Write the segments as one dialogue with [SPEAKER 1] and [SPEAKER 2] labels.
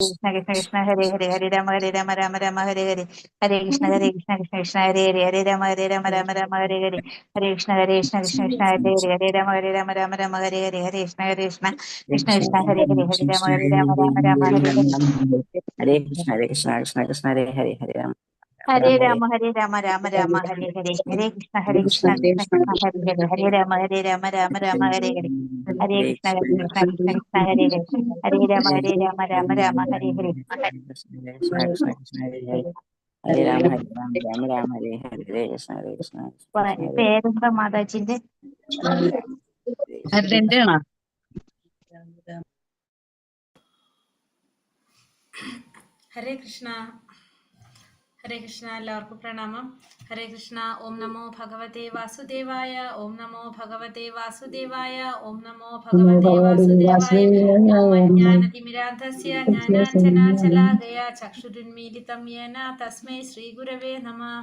[SPEAKER 1] കൃഷ്ണ കൃഷ്ണ കൃഷ്ണ ഹരേ ഹരേ ഹരേ രാമ രാമ രാമ ഹരേ ഹരേ ഹരേ കൃഷ്ണ കൃഷ്ണ കൃഷ്ണ ഹരേ ഹരേ ഹരേ രാമ രാമ ഹരേ ഹരേ ഹരേ കൃഷ്ണ കൃഷ്ണ കൃഷ്ണ ഹരേ ഹരേ ഹരേ രാമ രാമ ഹരേ ഹരേ ഹരേ കൃഷ്ണ കൃഷ്ണ കൃഷ്ണ കൃഷ്ണ ഹരേ ഹരേ ഹരേ രാമ ഹരേ ഹരേ
[SPEAKER 2] ഹരേ കൃഷ്ണ കൃഷ്ണ കൃഷ്ണ ഹരേ ഹരേ ഹരേ രാമ
[SPEAKER 1] ഹരേ രാമ രാമ ഹരേ ഹരേ ഹരേ കൃഷ്ണ കൃഷ്ണ കൃഷ്ണ ഹരേ ഹരേ ഹരേ രാമ രാമ ഹരേ ഹരേ ഹരേ കൃഷ്ണ കൃഷ്ണ കൃഷ്ണ ഹരേ ഹരേ ഹരേ രാമ രാമ ഹരേ ഹരേ
[SPEAKER 2] കൃഷ്ണ കൃഷ്ണ കൃഷ്ണ ഹരേ ഹരേ ഹരേ രാമ ഹരേ ഹരേ ഹരേ കൃഷ്ണ കൃഷ്ണ കൃഷ്ണ ഹരേ
[SPEAKER 1] പേരെന്താ മാതാജിന്റെ?
[SPEAKER 3] ഹരേ കൃഷ്ണ ഹരേ കൃഷ്ണ. എല്ലാവർക്കും പ്രണാമം. ഹരേ കൃഷ്ണ. ഓം നമോ ഭഗവതേ വാസുദേവായ. ഓം നമോ ഭഗവതേ വാസുദേവായ. ഓം നമോ ഭഗവതേ വാസുദേവായ. ഓം അജ്ഞാനതിമിരാന്ധസ്യ ജ്ഞാനാഞ്ജനാശലാകയ ചക്ഷുരുന്മീലിതം യേന തസ്മൈ ശ്രീഗുരവേ നമഃ.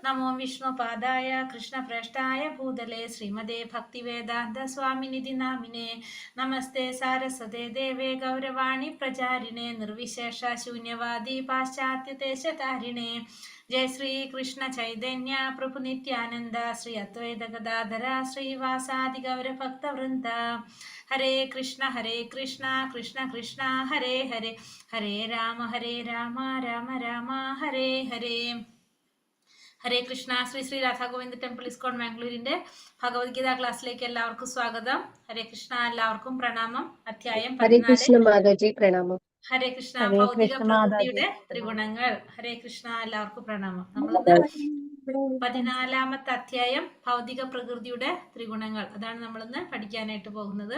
[SPEAKER 3] നമോ വിഷ്ണുപാദായ കൃഷ്ണപ്രേഷ്ഠായ ഭൂതലേ ശ്രീമതേ ഭക്തിവേദാന്ത സ്വാമിനിധി നാമിനെ. നമസ്തേ സാരസ്വതേ ദേവേ ഗൗരവാണി പ്രചാരിണേ നിർവിശേഷ ശൂന്യവാദി പാശ്ചാത്യദേശതാരിണേ. ജയ ശ്രീ കൃഷ്ണ ചൈതന്യ പ്രഭു നിത്യാനന്ദ ശ്രീ അദ്വൈത ഗദാധര ശ്രീവാസാദി ഗൗരഭക്തവൃന്ദ. ഹരേ കൃഷ്ണ കൃഷ്ണ കൃഷ്ണ ഹരേ ഹരേ ഹരേ രാമ രാമ രാമ ഹരേ ഹരേ. ഹരേ കൃഷ്ണ. ശ്രീ രാധാഗോവിന്ദ ടെമ്പിൾ ഇസ്കോൺ മാംഗ്ലൂരിന്റെ ഭഗവത്ഗീത ക്ലാസ്സിലേക്ക് എല്ലാവർക്കും സ്വാഗതം. ഹരേ കൃഷ്ണ. എല്ലാവർക്കും പ്രണാമം. അധ്യായം 14. ഹരേ കൃഷ്ണ. ഭൗതിക പ്രകൃതിയുടെ ത്രിഗുണങ്ങൾ. ഹരേ കൃഷ്ണ. എല്ലാവർക്കും പ്രണാമം. നമ്മളിന്ന് 14-ാമത്തെ അധ്യായം ഭൗതിക പ്രകൃതിയുടെ ത്രിഗുണങ്ങൾ, അതാണ് നമ്മളിന്ന് പഠിക്കാനായിട്ട് പോകുന്നത്.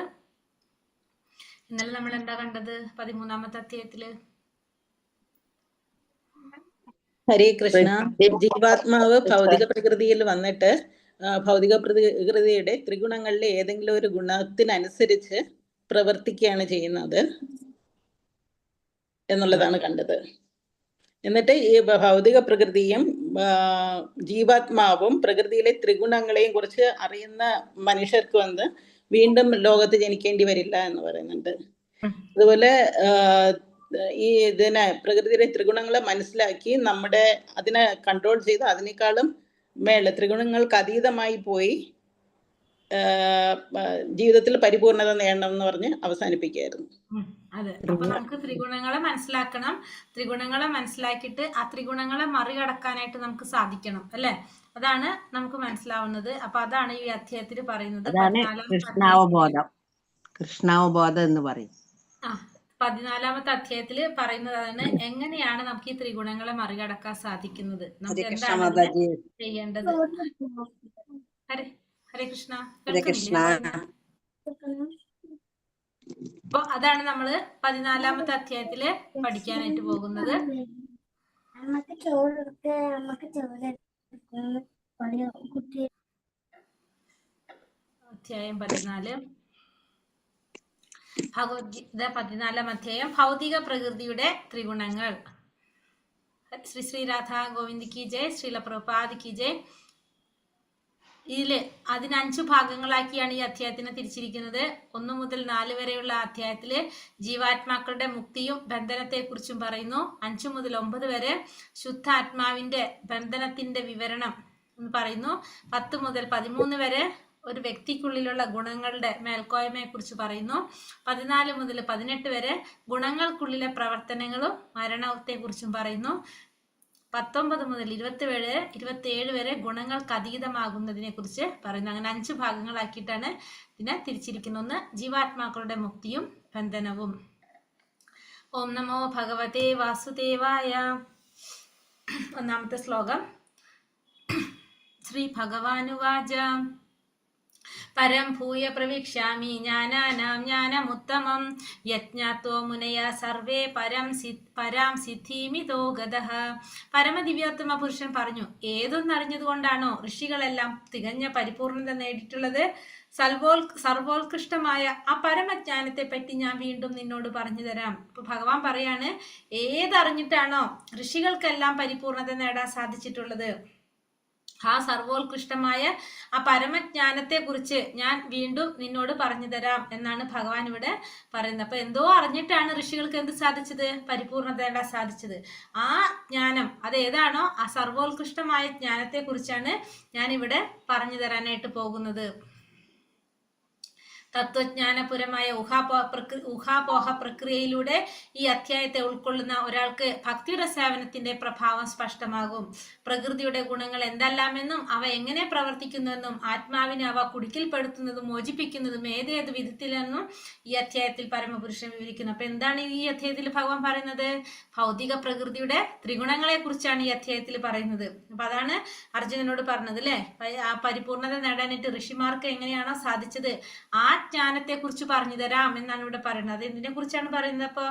[SPEAKER 3] ഇന്നലെ നമ്മൾ എന്താ കണ്ടത്? 13-ാമത്തെ അധ്യായത്തില്
[SPEAKER 4] ഹരേ കൃഷ്ണ. ജീവാത്മാവ് ഭൗതിക പ്രകൃതിയിൽ വന്നിട്ട് ഭൗതിക പ്രകൃതിയുടെ ത്രിഗുണങ്ങളിലെ ഏതെങ്കിലും ഒരു ഗുണത്തിനനുസരിച്ച് പ്രവർത്തിക്കുകയാണ് ചെയ്യുന്നത് എന്നുള്ളതാണ് കണ്ടത്. എന്നിട്ട് ഈ ഭൗതിക പ്രകൃതിയും ജീവാത്മാവും പ്രകൃതിയിലെ ത്രിഗുണങ്ങളെയും കുറിച്ച് അറിയുന്ന മനുഷ്യർക്ക് വീണ്ടും ലോകത്ത് ജനിക്കേണ്ടി വരില്ല എന്ന് പറയുന്നുണ്ട്. അതുപോലെ ഈ പ്രകൃതിയിലെ ത്രിഗുണങ്ങളെ മനസ്സിലാക്കി അതിനെ കൺട്രോൾ ചെയ്ത് അതിനേക്കാളും ത്രിഗുണങ്ങൾക്ക് അതീതമായി പോയി ജീവിതത്തിൽ പരിപൂർണത നേടണം എന്ന് പറഞ്ഞ് അവസാനിപ്പിക്കുകയായിരുന്നു.
[SPEAKER 3] അതെ. അപ്പൊ നമുക്ക് ത്രിഗുണങ്ങളെ മനസ്സിലാക്കണം. ത്രിഗുണങ്ങളെ മനസ്സിലാക്കിയിട്ട് ആ ത്രിഗുണങ്ങളെ മറികടക്കാനായിട്ട് നമുക്ക് സാധിക്കണം, അല്ലെ? അതാണ് നമുക്ക് മനസ്സിലാവുന്നത്. അപ്പൊ അതാണ് ഈ അധ്യായത്തിൽ പറയുന്നത്.
[SPEAKER 2] കൃഷ്ണാവബോധം എന്ന് പറയും.
[SPEAKER 3] 14-ാമത്തെ അധ്യായത്തിൽ പറയുന്നതാണ് എങ്ങനെയാണ് നമുക്ക് ഈ ത്രിഗുണങ്ങളെ മറികടക്കാൻ സാധിക്കുന്നത്, നമുക്ക് എന്താണ് ചെയ്യേണ്ടത്. ഹരേ കൃഷ്ണ. അപ്പൊ അതാണ് നമ്മള് 14-ാമത്തെ അധ്യായത്തില് പഠിക്കാനായിട്ട് പോകുന്നത്. അധ്യായം 14 ഭഗവത്ഗീത 14-ാം അധ്യായം ഭൗതിക പ്രകൃതിയുടെ ത്രിഗുണങ്ങൾ. ശ്രീ രാധാ ഗോവിന്ദ് കി ജയ്, ശ്രീല പ്രഭുപാദ് കി ജയ്. അതിന് 5 ഭാഗങ്ങളാക്കിയാണ് ഈ അധ്യായത്തിനെ തിരിച്ചിരിക്കുന്നത്. 1 മുതൽ 4 വരെയുള്ള അധ്യായത്തില് ജീവാത്മാക്കളുടെ മുക്തിയും ബന്ധനത്തെ കുറിച്ചും പറയുന്നു. 5 മുതൽ 9 വരെ ശുദ്ധാത്മാവിന്റെ ബന്ധനത്തിന്റെ വിവരണം എന്ന് പറയുന്നു. 10 മുതൽ 13 വരെ ഒരു വ്യക്തിക്കുള്ളിലുള്ള ഗുണങ്ങളുടെ മേൽക്കോയ്മയെ കുറിച്ച് പറയുന്നു. 14 മുതൽ 18 വരെ ഗുണങ്ങൾക്കുള്ളിലെ പ്രവർത്തനങ്ങളും മരണത്തെ കുറിച്ചും പറയുന്നു. 19 മുതൽ 27 വരെ ഗുണങ്ങൾക്ക് അതീതമാകുന്നതിനെ കുറിച്ച് പറയുന്നു. അങ്ങനെ 5 ഭാഗങ്ങളാക്കിയിട്ടാണ് ഇതിനെ തിരിച്ചിരിക്കുന്ന. 1 ജീവാത്മാക്കളുടെ മുക്തിയും ബന്ധനവും. ഓം നമോ ഭഗവതേ വാസുദേവായ. 1-ാമത്തെ ശ്ലോകം. ശ്രീ ഭഗവാനുവാച പരം ഭൂയ പ്രവിക്ഷ്യാമി ജ്ഞാനാനാം ജ്ഞാനമുത്തമം യജ്ഞാത്വോ മുനയ സർവേ പരാം സിദ്ധിമിതോ ഗതഃ. പരമദിവ്യോത്തമ പുരുഷൻ പറഞ്ഞു, ഏതൊന്നറിഞ്ഞതുകൊണ്ടാണോ ഋഷികളെല്ലാം തികഞ്ഞ പരിപൂർണത നേടിയിട്ടുള്ളത്? സർവോത്കൃഷ്ടമായ ആ പരമജ്ഞാനത്തെ പറ്റി ഞാൻ വീണ്ടും നിന്നോട് പറഞ്ഞു തരാം. ഇപ്പൊ ഭഗവാൻ പറയാണ്, ഏതറിഞ്ഞിട്ടാണോ ഋഷികൾക്കെല്ലാം പരിപൂർണത നേടാൻ സാധിച്ചിട്ടുള്ളത് ആ സർവോത്കൃഷ്ടമായ ആ പരമജ്ഞാനത്തെ കുറിച്ച് ഞാൻ വീണ്ടും നിന്നോട് പറഞ്ഞു തരാം എന്നാണ് ഭഗവാൻ ഇവിടെ പറയുന്നത്. അപ്പൊ എന്തോ അറിഞ്ഞിട്ടാണ് ഋഷികൾക്ക് എന്ത് സാധിച്ചത്? പരിപൂർണത നേടാൻ സാധിച്ചത്. ആ ജ്ഞാനം അത് ഏതാണോ ആ സർവോത്കൃഷ്ടമായ ജ്ഞാനത്തെ കുറിച്ചാണ് ഞാൻ ഇവിടെ പറഞ്ഞു തരാനായിട്ട് പോകുന്നത്. തത്വജ്ഞാനപുരമായ ഊഹാപോഹ പ്രക്രിയയിലൂടെ ഈ അധ്യായത്തെ ഉൾക്കൊള്ളുന്ന ഒരാൾക്ക് ഭക്തിയുടെ സേവനത്തിന്റെ പ്രഭാവം സ്പഷ്ടമാകും. പ്രകൃതിയുടെ ഗുണങ്ങൾ എന്തെല്ലാമെന്നും അവ എങ്ങനെ പ്രവർത്തിക്കുന്നുവെന്നും ആത്മാവിനെ അവ കുടുക്കിൽപ്പെടുത്തുന്നതും മോചിപ്പിക്കുന്നതും ഏതേത് വിധത്തിലെന്നും ഈ അധ്യായത്തിൽ പരമപുരുഷൻ വിവരിക്കുന്നു. അപ്പൊ എന്താണ് ഈ അധ്യായത്തിൽ ഭഗവാൻ പറയുന്നത്? ഭൗതിക പ്രകൃതിയുടെ ത്രിഗുണങ്ങളെ കുറിച്ചാണ് ഈ അധ്യായത്തിൽ പറയുന്നത്. അപ്പൊ അതാണ് അർജുനനോട് പറഞ്ഞത് അല്ലെ, ആ പരിപൂർണത നേടാനായിട്ട് ഋഷിമാർക്ക് എങ്ങനെയാണോ സാധിച്ചത് ആ ജ്ഞാനത്തെ കുറിച്ച് പറഞ്ഞു തരാം എന്നാണ് ഇവിടെ പറയുന്നത്. അത് എന്തിനെ കുറിച്ചാണ് പറയുന്നത്? അപ്പൊ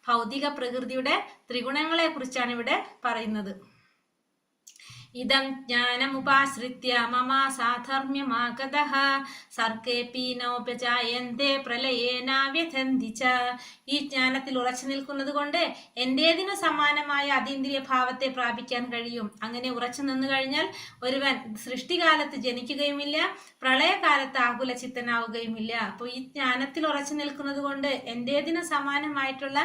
[SPEAKER 3] ഭൗതിക പ്രകൃതിയുടെ ത്രിഗുണങ്ങളെ കുറിച്ചാണ് ഇവിടെ പറയുന്നത്. ഇദം ജ്ഞാനമുപാശ്രിത്യ മമ സാധർമ്യമാഗതഃ സർഗേപി നോപജായന്തേ പ്രളയേനാവ്യഥന്തി ച. ഈ ജ്ഞാനത്തിൽ ഉറച്ചു നിൽക്കുന്നത് കൊണ്ട് എന്റേതിനു സമാനമായ അതീന്ദ്രിയ ഭാവത്തെ പ്രാപിക്കാൻ കഴിയും. അങ്ങനെ ഉറച്ചു നിന്നു കഴിഞ്ഞാൽ ഒരുവൻ സൃഷ്ടികാലത്ത് ജനിക്കുകയുമില്ല, പ്രളയകാലത്ത് ആകുല ചിത്തനാവുകയുമില്ല. അപ്പോൾ ഈ ജ്ഞാനത്തിൽ ഉറച്ചു നിൽക്കുന്നത് കൊണ്ട് എന്റേതിനു സമാനമായിട്ടുള്ള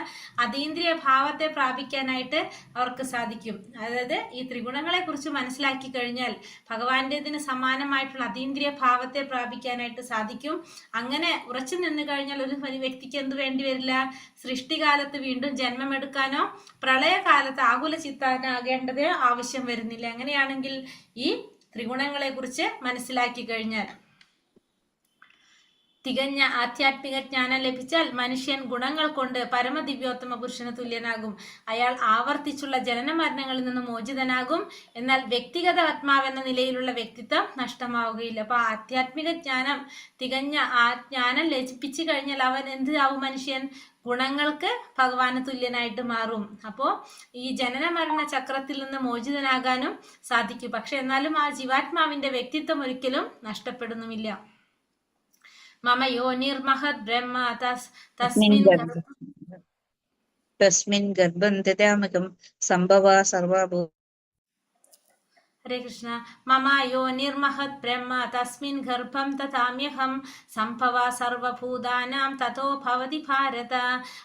[SPEAKER 3] അതീന്ദ്രിയ ഭാവത്തെ പ്രാപിക്കാനായിട്ട് അവർക്ക് സാധിക്കും. അതായത് ഈ ത്രിഗുണങ്ങളെ കുറിച്ച് മനസ്സിലാക്കി കഴിഞ്ഞാൽ ഭഗവാന്റേതിന് സമാനമായിട്ടുള്ള അതീന്ദ്രിയ ഭാവത്തെ പ്രാപിക്കാനായിട്ട് സാധിക്കും. അങ്ങനെ ഉറച്ചു നിന്ന് കഴിഞ്ഞാൽ ഒരു വ്യക്തിക്ക് എന്ത് വേണ്ടി വരില്ല? സൃഷ്ടികാലത്ത് വീണ്ടും ജന്മമെടുക്കാനോ പ്രളയകാലത്ത് ആകുല ചിത്താനാകേണ്ടത് ആവശ്യം വരുന്നില്ല. അങ്ങനെയാണെങ്കിൽ ഈ ത്രിഗുണങ്ങളെ കുറിച്ച് മനസ്സിലാക്കി കഴിഞ്ഞാൽ തികഞ്ഞ ആധ്യാത്മിക ജ്ഞാനം ലഭിച്ചാൽ മനുഷ്യൻ ഗുണങ്ങൾ കൊണ്ട് പരമദിവ്യോത്തമ പുരുഷന് തുല്യനാകും. അയാൾ ആവർത്തിച്ചുള്ള ജനന മരണങ്ങളിൽ നിന്ന് മോചിതനാകും. എന്നാൽ വ്യക്തിഗത ആത്മാവെന്ന നിലയിലുള്ള വ്യക്തിത്വം നഷ്ടമാവുകയില്ല. അപ്പൊ ആധ്യാത്മിക ജ്ഞാനം തികഞ്ഞ ആ ജ്ഞാനം ലഭിച്ചു കഴിഞ്ഞാൽ അവൻ എന്ത് ആവും? മനുഷ്യൻ ഗുണങ്ങൾക്ക് ഭഗവാന് തുല്യനായിട്ട് മാറും. അപ്പോ ഈ ജനന മരണ ചക്രത്തിൽ നിന്ന് മോചിതനാകാനും സാധിക്കും. പക്ഷെ എന്നാലും ആ ജീവാത്മാവിന്റെ വ്യക്തിത്വം ഒരിക്കലും നഷ്ടപ്പെടുന്നുമില്ല. മമ യോനിർമഹത് ബ്രഹ്മ
[SPEAKER 1] തസ്മിൻ ഗർഭം ദദാമകം സംഭവാ സർവഭൂ.
[SPEAKER 3] ഹരേ കൃഷ്ണ. മമ യോനിർമഹത് ബ്രഹ്മ തസ്മിൻ ഗർഭം ദദാമ്യഹം സംഭവ സർവഭൂതാനാം തതോ ഭവതി ഭാരത.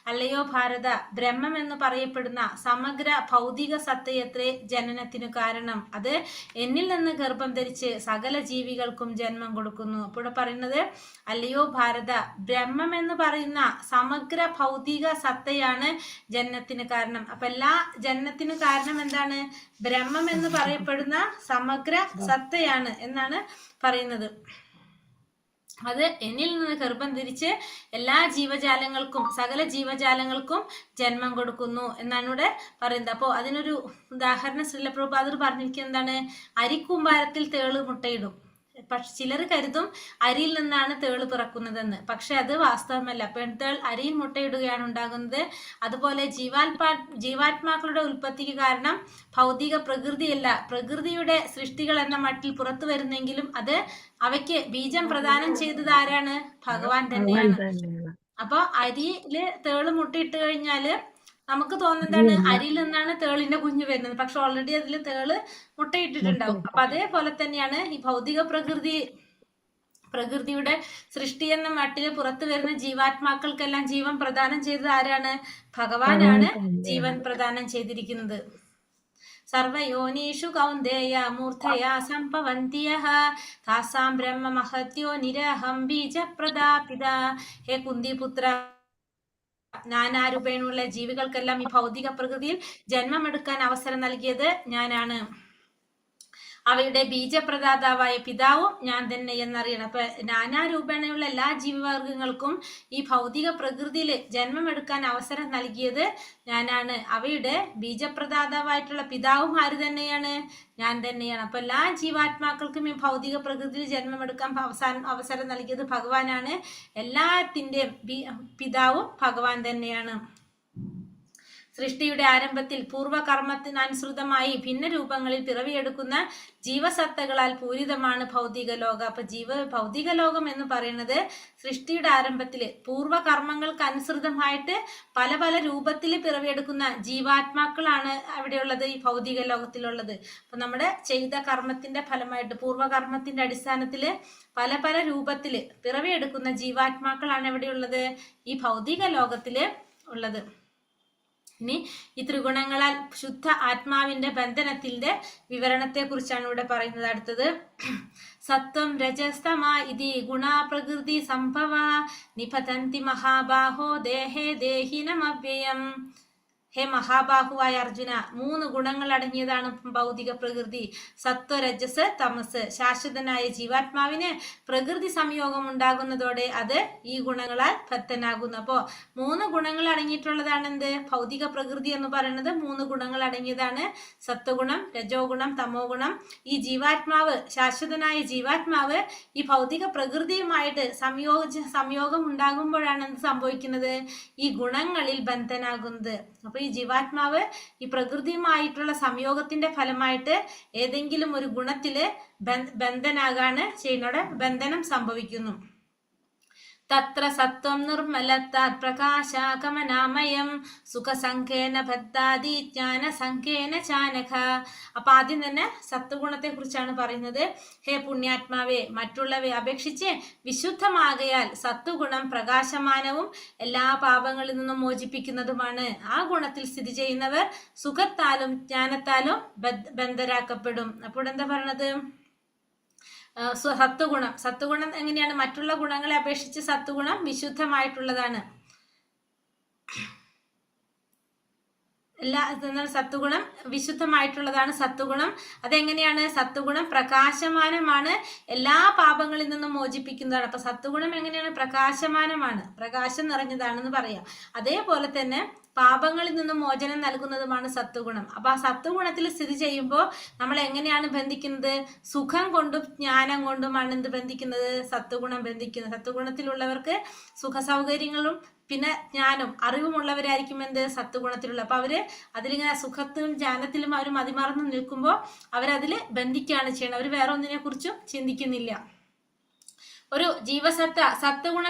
[SPEAKER 3] അല്ലയോ ഭാരത, ബ്രഹ്മം എന്ന് പറയപ്പെടുന്ന സമഗ്ര ഭൗതിക സത്തയത്രേ ജനനത്തിനു കാരണം. അത് എന്നിൽ നിന്ന് ഗർഭം ധരിച്ച് സകല ജീവികൾക്കും ജന്മം കൊടുക്കുന്നു. അപ്പോൾ പറയുന്നത് അല്ലയോ ഭാരത, ബ്രഹ്മം എന്ന് പറയുന്ന സമഗ്ര ഭൗതിക സത്തയാണ് ജനനത്തിന് കാരണം. അപ്പൊ എല്ലാ ജനനത്തിനു കാരണം എന്താണ്? ബ്രഹ്മം എന്ന് പറയപ്പെടുന്ന സമഗ്ര സത്തയാണ് എന്നാണ് പറയുന്നത്. അത് എന്നിൽ നിന്ന് ഗർഭം ധരിച്ച് എല്ലാ ജീവജാലങ്ങൾക്കും സകല ജീവജാലങ്ങൾക്കും ജന്മം കൊടുക്കുന്നു എന്നാണ് ഇവിടെ പറയുന്നത്. അപ്പോൾ അതിനൊരു ഉദാഹരണം ശ്രീല പ്രഭുപാദർ പറഞ്ഞിരിക്കുന്നത് എന്താണ്? അരിക്കൂമ്പാരത്തിൽ തേള് മുട്ടയിടും. പക്ഷെ ചിലർ കരുതും അരിയിൽ നിന്നാണ് തേള് പിറക്കുന്നതെന്ന്. പക്ഷെ അത് വാസ്തവമല്ല. പെൺതേൾ അരിയിൽ മുട്ടയിടുകയാണ് ഉണ്ടാകുന്നത്. അതുപോലെ ജീവാത്മാക്കളുടെ ഉൽപ്പത്തിക്ക് കാരണം ഭൗതിക പ്രകൃതിയല്ല, പ്രകൃതിയുടെ സൃഷ്ടികൾ എന്ന മട്ടിൽ പുറത്തു വരുന്നെങ്കിലും അത് അവയ്ക്ക് ബീജം പ്രദാനം ചെയ്തത് ആരാണ്? ഭഗവാൻ തന്നെയാണ്. അപ്പൊ അരിയില് തേള് മുട്ടയിട്ട് കഴിഞ്ഞാല് നമുക്ക് തോന്നുന്നതാണ് അരിയിൽ നിന്നാണ് തേളിന്റെ കുഞ്ഞ് വരുന്നത്. പക്ഷെ ഓൾറെഡി അതിൽ തേള് മുട്ടയിട്ടിട്ടുണ്ടാവും. അപ്പൊ അതേപോലെ തന്നെയാണ് ഈ ഭൗതിക പ്രകൃതിയുടെ സൃഷ്ടി എന്ന മട്ടില് പുറത്തു വരുന്ന ജീവാത്മാക്കൾക്കെല്ലാം ജീവൻ പ്രദാനം ചെയ്തത് ആരാണ്? ഭഗവാനാണ് ജീവൻ പ്രദാനം ചെയ്തിരിക്കുന്നത്. സർവയോനീഷു കൗന്ദേയ മൂർധയാ സംഭവന്തിയഃ താസാം ബ്രഹ്മ മഹത്യോ നിരഹം ബീജപ്രദാപിത. ഹേ കുന്തിപുത്ര, നാനാരൂപേണുള്ള ജീവികൾക്കെല്ലാം ഈ ഭൗതിക പ്രകൃതിയിൽ ജന്മമെടുക്കാൻ അവസരം നൽകിയത് ഞാനാണ്. അവയുടെ ബീജപ്രദാതാവായ പിതാവും ഞാൻ തന്നെ എന്നറിയണം. അപ്പൊ നാനാരൂപേണയുള്ള എല്ലാ ജീവവർഗങ്ങൾക്കും ഈ ഭൗതിക പ്രകൃതിയിൽ ജന്മമെടുക്കാൻ അവസരം നൽകിയത് ഞാനാണ്. അവയുടെ ബീജപ്രദാതാവായിട്ടുള്ള പിതാവും ആര് തന്നെയാണ്? ഞാൻ തന്നെയാണ്. അപ്പൊ എല്ലാ ജീവാത്മാക്കൾക്കും ഈ ഭൗതിക പ്രകൃതിയിൽ ജന്മമെടുക്കാൻ അവസരം നൽകിയത് ഭഗവാനാണ്. എല്ലാത്തിൻ്റെയും പിതാവും ഭഗവാൻ തന്നെയാണ്. സൃഷ്ടിയുടെ ആരംഭത്തിൽ പൂർവകർമ്മത്തിനനുസൃതമായി ഭിന്ന രൂപങ്ങളിൽ പിറവിയെടുക്കുന്ന ജീവസത്തകളാൽ പൂരിതമാണ് ഭൗതിക ലോകം. അപ്പൊ ഭൗതിക ലോകം എന്ന് പറയുന്നത് സൃഷ്ടിയുടെ ആരംഭത്തില് പൂർവകർമ്മങ്ങൾക്ക് അനുസൃതമായിട്ട് പല പല രൂപത്തിൽ പിറവിയെടുക്കുന്ന ജീവാത്മാക്കളാണ് അവിടെയുള്ളത്, ഈ ഭൗതിക ലോകത്തിലുള്ളത്. അപ്പൊ നമ്മുടെ ചെയ്ത കർമ്മത്തിന്റെ ഫലമായിട്ട് പൂർവകർമ്മത്തിന്റെ അടിസ്ഥാനത്തില് പല പല രൂപത്തില് പിറവിയെടുക്കുന്ന ജീവാത്മാക്കളാണ് എവിടെയുള്ളത്, ഈ ഭൗതിക ലോകത്തില് ഉള്ളത്. ഇനി ഈ ത്രിഗുണങ്ങളാൽ ശുദ്ധ ആത്മാവിന്റെ ബന്ധനത്തിന്റെ വിവരണത്തെ കുറിച്ചാണ് ഇവിടെ പറയുന്നത്. അടുത്തത് സത്വം രജസ്തമ ഇതി ഗുണാ പ്രകൃതി സംഭവ നിപതന്തി മഹാബാഹോ ദേഹേ ദേഹിനമവ്യയം. ഹേ മഹാബാഹുവായ അർജുന, 3 ഗുണങ്ങൾ അടങ്ങിയതാണ് ഭൗതിക പ്രകൃതി. സത്വ, രജസ്, തമസ്. ശാശ്വതനായ ജീവാത്മാവിന് പ്രകൃതി സംയോഗം ഉണ്ടാകുന്നതോടെ അത് ഈ ഗുണങ്ങളാൽ ബദ്ധനാകുന്നു. അപ്പോ 3 ഗുണങ്ങൾ അടങ്ങിയിട്ടുള്ളതാണ് എന്ത് ഭൗതിക പ്രകൃതി എന്ന് പറയുന്നത്. 3 ഗുണങ്ങൾ അടങ്ങിയതാണ്. സത്വഗുണം, രജോ ഗുണം, തമോ ഗുണം. ഈ ജീവാത്മാവ്, ശാശ്വതനായ ജീവാത്മാവ് ഈ ഭൗതിക പ്രകൃതിയുമായിട്ട് സംയോഗം ഉണ്ടാകുമ്പോഴാണ് എന്ത് സംഭവിക്കുന്നത്, ഈ ഗുണങ്ങളിൽ ബന്ധനാകുന്നത്. അപ്പൊ ഈ ജീവാത്മാവ് ഈ പ്രകൃതിയുമായിട്ടുള്ള സംയോഗത്തിന്റെ ഫലമായിട്ട് ഏതെങ്കിലും ഒരു ഗുണത്തില് ബന്ധനാകാണ് ചെയ്യുന്നത്, ബന്ധനം സംഭവിക്കുന്നു. തത്ര സത്വം നിർമ്മലത്താത് പ്രകാശാകമനാമയം സുഖസംഖ്യേന ബദ്ധാദി ജ്ഞാനസംഖ്യേന ചാനഘ. അപ്പൊ ആദ്യം തന്നെ സത്വഗുണത്തെ കുറിച്ചാണ് പറയുന്നത്. ഹേ പുണ്യാത്മാവേ, മറ്റുള്ളവയെ അപേക്ഷിച്ച് വിശുദ്ധമാകയാൽ സത്വഗുണം പ്രകാശമാനവും എല്ലാ പാപങ്ങളിൽ നിന്നും മോചിപ്പിക്കുന്നതുമാണ്. ആ ഗുണത്തിൽ സ്ഥിതി ചെയ്യുന്നവർ സുഖത്താലും ജ്ഞാനത്താലും ബന്ധരാക്കപ്പെടും. അപ്പോൾ എന്താ പറയണത്, സത്വഗുണം എങ്ങനെയാണ്, മറ്റുള്ള ഗുണങ്ങളെ അപേക്ഷിച്ച് സത്വഗുണം വിശുദ്ധമായിട്ടുള്ളതാണ്. സത്വഗുണം വിശുദ്ധമായിട്ടുള്ളതാണ്. സത്വഗുണം അതെങ്ങനെയാണ്, സത്വഗുണം പ്രകാശമാനമാണ്, എല്ലാ പാപങ്ങളിൽ നിന്നും മോചിപ്പിക്കുന്നതാണ്. അപ്പൊ സത്വഗുണം എങ്ങനെയാണ്, പ്രകാശമാനമാണ്, പ്രകാശം നിറഞ്ഞതാണെന്ന് പറയാം. അതേപോലെ തന്നെ പാപങ്ങളിൽ നിന്നും മോചനം നൽകുന്നതുമാണ് സത്വഗുണം. അപ്പൊ ആ സത്വഗുണത്തിൽ സ്ഥിതി ചെയ്യുമ്പോൾ നമ്മൾ എങ്ങനെയാണ് ബന്ധിക്കുന്നത്, സുഖം കൊണ്ടും ജ്ഞാനം കൊണ്ടുമാണ് എന്ത് ബന്ധിക്കുന്നത്, സത്വഗുണം ബന്ധിക്കുന്നത്. സത്വഗുണത്തിലുള്ളവർക്ക് സുഖ സൗകര്യങ്ങളും പിന്നെ ജ്ഞാനം അറിവുമുള്ളവരായിരിക്കും എന്ത് സത്വഗുണത്തിലുള്ള. അപ്പൊ അവര് അതിലിങ്ങനെ സുഖത്തിലും ജ്ഞാനത്തിലും അവർ മതിമറന്ന് നിൽക്കുമ്പോൾ അവരതിൽ ബന്ധിക്കുകയാണ് ചെയ്യുന്നത്. അവർ വേറെ ഒന്നിനെ കുറിച്ചും ചിന്തിക്കുന്നില്ല. ഒരു ജീവസത്ത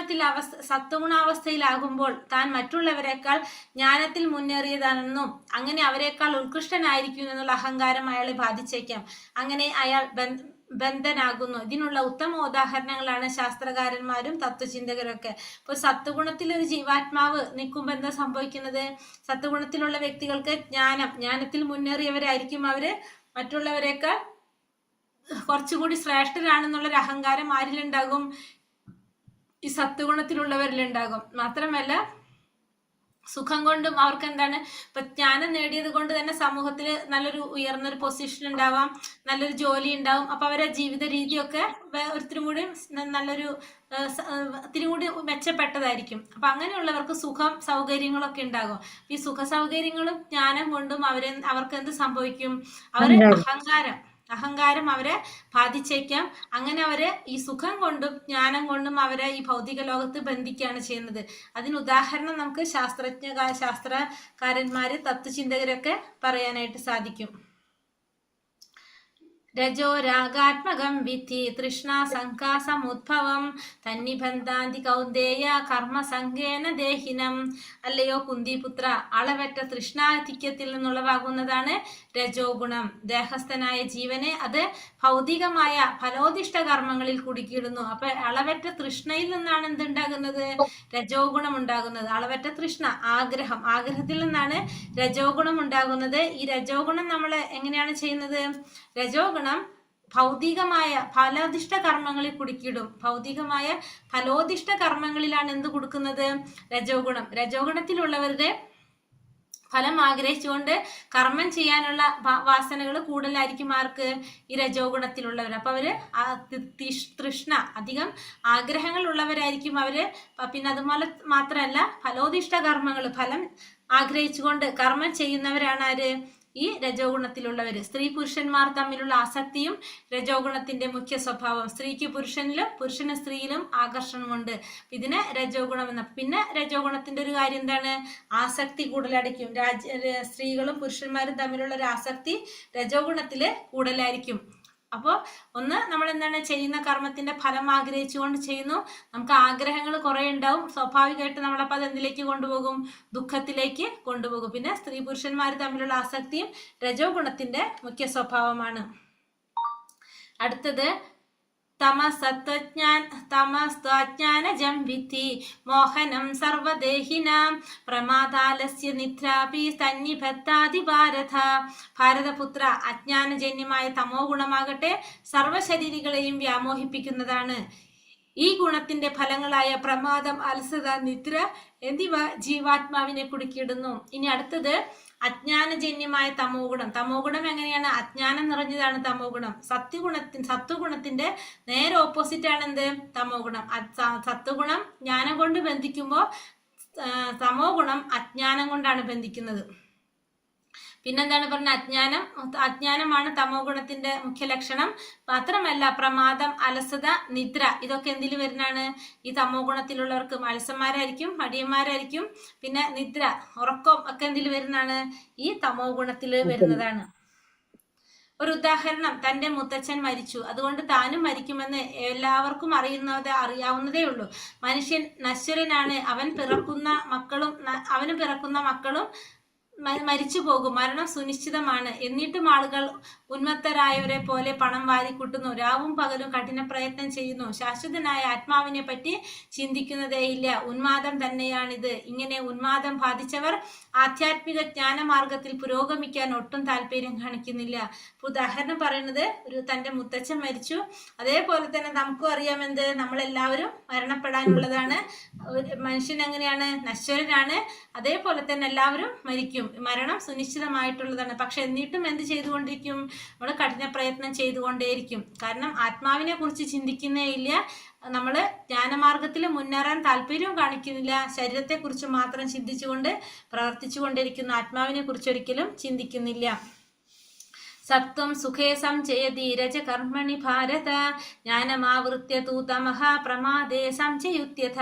[SPEAKER 3] സത്വഗുണാവസ്ഥയിലാകുമ്പോൾ താൻ മറ്റുള്ളവരെക്കാൾ ജ്ഞാനത്തിൽ മുന്നേറിയതാണെന്നും അങ്ങനെ അവരെക്കാൾ ഉത്കൃഷ്ടനായിരിക്കും എന്നുള്ള അഹങ്കാരം അയാളെ ബാധിച്ചേക്കാം. അങ്ങനെ അയാൾ ബന്ധനാകുന്നു. ഇതിനുള്ള ഉത്തമ ഉദാഹരണങ്ങളാണ് ശാസ്ത്രകാരന്മാരും തത്വചിന്തകരൊക്കെ. ഇപ്പോൾ സത്വഗുണത്തിൽ ഒരു ജീവാത്മാവ് നിൽക്കുമ്പോൾ എന്താ സംഭവിക്കുന്നത്, സത്വഗുണത്തിലുള്ള വ്യക്തികൾക്ക് ജ്ഞാനത്തിൽ മുന്നേറിയവരായിരിക്കും. അവര് മറ്റുള്ളവരെക്കാൾ കുറച്ചുകൂടി ശ്രേഷ്ഠരാണെന്നുള്ളൊരു അഹങ്കാരം ആരിലുണ്ടാകും, ഈ സത്വഗുണത്തിലുള്ളവരിലുണ്ടാകും. മാത്രമല്ല സുഖം കൊണ്ടും അവർക്ക് എന്താണ്, ഇപ്പൊ ജ്ഞാനം നേടിയത് കൊണ്ട് തന്നെ സമൂഹത്തിൽ നല്ലൊരു ഉയർന്നൊരു പൊസിഷൻ ഉണ്ടാവാം, നല്ലൊരു ജോലി ഉണ്ടാവും. അപ്പൊ അവരെ ജീവിത രീതിയൊക്കെ ഒത്തിരി കൂടി നല്ലൊരു ഒത്തിരി കൂടി മെച്ചപ്പെട്ടതായിരിക്കും. അപ്പൊ അങ്ങനെയുള്ളവർക്ക് സുഖം സൗകര്യങ്ങളൊക്കെ ഉണ്ടാകും. ഈ സുഖ സൗകര്യങ്ങളും ജ്ഞാനം കൊണ്ടും അവർക്ക് എന്ത് സംഭവിക്കും, അവര് അഹങ്കാരം അവരെ ബാധിച്ചേക്കാം. അങ്ങനെ അവര് ഈ സുഖം കൊണ്ടും ജ്ഞാനം കൊണ്ടും അവരെ ഈ ഭൗതിക ലോകത്ത് ബന്ധിക്കുകയാണ് ചെയ്യുന്നത്. അതിന് ഉദാഹരണം നമുക്ക് ശാസ്ത്രകാരന്മാര് തത്വചിന്തകരൊക്കെ പറയാനായിട്ട് സാധിക്കും. രജോ രാഗാത്മകം വിധി തൃഷ്ണാ സംഘാസമുദ്ഭവം തന്നിബന്ധാന്തി കൗന്ദേയ കർമ്മ സംഖ്യേന ദേഹിനം. അല്ലയോ കുന്തിപുത്ര, അളവറ്റ തൃഷ്ണാധിക്യത്തിൽ നിന്നുളവാകുന്നതാണ് രജോ ഗുണം. ദേഹസ്ഥനായ ജീവനെ അത് ഭൗതികമായ ഫലോദിഷ്ട കർമ്മങ്ങളിൽ കുടുക്കിയിടുന്നു. അപ്പൊ അളവറ്റ തൃഷ്ണയിൽ നിന്നാണ് എന്തുണ്ടാകുന്നത്, രജോ ഗുണം ഉണ്ടാകുന്നത്. അളവറ്റ തൃഷ്ണ, ആഗ്രഹത്തിൽ നിന്നാണ് രജോ ഗുണം ഉണ്ടാകുന്നത്. ഈ രജോ ഗുണം നമ്മൾ എങ്ങനെയാണ് ചെയ്യുന്നത്, രജോ ഗുണം ഭൗതികമായ ഫലോദിഷ്ട കർമ്മങ്ങളിൽ കുടുക്കിയിടും. ഭൗതികമായ ഫലോദിഷ്ട കർമ്മങ്ങളിലാണ് എന്ത് കൊടുക്കുന്നത്, രജോ ഗുണം. രജോ ഗുണത്തിലുള്ളവരുടെ ഫലം ആഗ്രഹിച്ചുകൊണ്ട് കർമ്മം ചെയ്യാനുള്ള വാസനകൾ കൂടുതലായിരിക്കും ആർക്ക്, ഈ രജോ ഗുണത്തിലുള്ളവർ. അപ്പൊ അവര് തൃഷ്ണ, അധികം ആഗ്രഹങ്ങൾ ഉള്ളവരായിരിക്കും അവര്. പിന്നെ അതുപോലെ മാത്രമല്ല ഫലോദിഷ്ട കർമ്മങ്ങൾ, ഫലം ആഗ്രഹിച്ചുകൊണ്ട് കർമ്മം ചെയ്യുന്നവരാണ് ആര്, ഈ രജോ ഗുണത്തിലുള്ളവര്. സ്ത്രീ പുരുഷന്മാർ തമ്മിലുള്ള ആസക്തിയും രജോ ഗുണത്തിന്റെ മുഖ്യ സ്വഭാവം. സ്ത്രീക്ക് പുരുഷനിലും പുരുഷന് സ്ത്രീയിലും ആകർഷണമുണ്ട്. ഇതിന് രജോ ഗുണം എന്ന. പിന്നെ രജോ ഗുണത്തിന്റെ ഒരു കാര്യം എന്താണ്? ആസക്തി കൂടുതലടിക്കും. സ്ത്രീകളും പുരുഷന്മാരും തമ്മിലുള്ള ഒരു ആസക്തി രജോ ഗുണത്തില് കൂടുതലായിരിക്കും. അപ്പോൾ ഒന്ന് നമ്മൾ എന്താണ് ചെയ്യുന്ന കർമ്മത്തിന്റെ ഫലം ആഗ്രഹിച്ചുകൊണ്ട് ചെയ്യുന്നു. നമുക്ക് ആഗ്രഹങ്ങൾ കുറെ ഉണ്ടാവും. സ്വാഭാവികമായിട്ട് നമ്മളപ്പോൾ അത് എന്തിലേക്ക് കൊണ്ടുപോകും? ദുഃഖത്തിലേക്ക് കൊണ്ടുപോകും. പിന്നെ സ്ത്രീ പുരുഷന്മാർ തമ്മിലുള്ള ആസക്തിയും രജോ ഗുണത്തിന്റെ മുഖ്യ സ്വഭാവമാണ്. അടുത്തത് തമസ്ത്വജ്ഞാനജം വിദ്ധി മോഹനം സർവദേഹിനാം പ്രമാദാലസ്യ നിദ്രാപി സന്നിബദ്ധാതി ഭാരത. ഭാരതപുത്ര, അജ്ഞാനജന്യമായ തമോ ഗുണമാകട്ടെ സർവശരീരികളെയും വ്യാമോഹിപ്പിക്കുന്നതാണ്. ഈ ഗുണത്തിന്റെ ഫലങ്ങളായ പ്രമാദം, അലസത, നിദ്ര എന്നിവ ജീവാത്മാവിനെ കുടുക്കിയിടുന്നു. ഇനി അടുത്തത് അജ്ഞാനജന്യമായ തമോ ഗുണം. തമോ ഗുണം എങ്ങനെയാണ്? അജ്ഞാനം നിറഞ്ഞതാണ് തമോ ഗുണം. സത്വഗുണത്തിന്റെ നേരെ ഓപ്പോസിറ്റ് ആണ് എന്ത്? തമോ ഗുണം. സത്വഗുണം ജ്ഞാനം കൊണ്ട് ബന്ധിക്കുമ്പോൾ തമോ ഗുണം അജ്ഞാനം കൊണ്ടാണ് ബന്ധിക്കുന്നത്. പിന്നെന്താണ് പറഞ്ഞ? അജ്ഞാനമാണ് തമോ ഗുണത്തിന്റെ മുഖ്യ ലക്ഷണം. മാത്രമല്ല പ്രമാദം, അലസത, നിദ്ര ഇതൊക്കെ എന്തിൽ വരുന്നതാണ്? ഈ തമോ ഗുണത്തിലുള്ളവർക്ക് അലസന്മാരായിരിക്കും, മടിയന്മാരായിരിക്കും. പിന്നെ നിദ്ര, ഉറക്കം ഒക്കെ എന്തിൽ വരുന്നതാണ്? ഈ തമോ ഗുണത്തിൽ വരുന്നതാണ്. ഒരു ഉദാഹരണം, തന്റെ മുത്തച്ഛൻ മരിച്ചു, അതുകൊണ്ട് താനും മരിക്കുമെന്ന് എല്ലാവർക്കും അറിയാവുന്നതേ ഉള്ളൂ. മനുഷ്യൻ നശ്വരനാണ്. അവന് പിറക്കുന്ന മക്കളും മരിച്ചു പോകും. മരണം സുനിശ്ചിതമാണ്. എന്നിട്ടും ആളുകൾ ഉന്മത്തരായവരെ പോലെ പണം വാരിക്കൂട്ടുന്നു. രാവും പകലും കഠിന പ്രയത്നം ചെയ്യുന്നു. ശാശ്വതനായ ആത്മാവിനെ പറ്റി ചിന്തിക്കുന്നതേയില്ല. ഉന്മാദം തന്നെയാണിത്. ഇങ്ങനെ ഉന്മാദം ബാധിച്ചവർ ആധ്യാത്മിക ജ്ഞാനമാർഗത്തിൽ പുരോഗമിക്കാൻ ഒട്ടും താല്പര്യം കാണിക്കുന്നില്ല. ഉദാഹരണം പറയുന്നത്, തന്റെ മുത്തച്ഛൻ മരിച്ചു. അതേപോലെ തന്നെ നമുക്കും അറിയാമെന്ത്? നമ്മളെല്ലാവരും മരണപ്പെടാനുള്ളതാണ്. മനുഷ്യൻ എങ്ങനെയാണ്? നശ്വരനാണ്. അതേപോലെ തന്നെ എല്ലാവരും മരിക്കും. മരണം സുനിശ്ചിതമായിട്ടുള്ളതാണ്. പക്ഷെ എന്നിട്ടും എന്ത് ചെയ്തുകൊണ്ടിരിക്കും? നമ്മൾ കഠിന പ്രയത്നം ചെയ്തുകൊണ്ടേയിരിക്കും. കാരണം ആത്മാവിനെ കുറിച്ച് ചിന്തിക്കുന്നേ ഇല്ല. നമ്മൾ ജ്ഞാനമാർഗത്തിൽ മുന്നേറാൻ താല്പര്യവും കാണിക്കുന്നില്ല. ശരീരത്തെ കുറിച്ച് മാത്രം ചിന്തിച്ചുകൊണ്ട് പ്രവർത്തിച്ചു കൊണ്ടിരിക്കുന്നു. ആത്മാവിനെ കുറിച്ച് ഒരിക്കലും ചിന്തിക്കുന്നില്ല. സത്വം സുഖേ സംചയതി രജ കർമ്മണി ഭാരത ജ്ഞാനമാവൃത്യ തൂ തമഃ പ്രമാദേ സംചയുത്യഥ.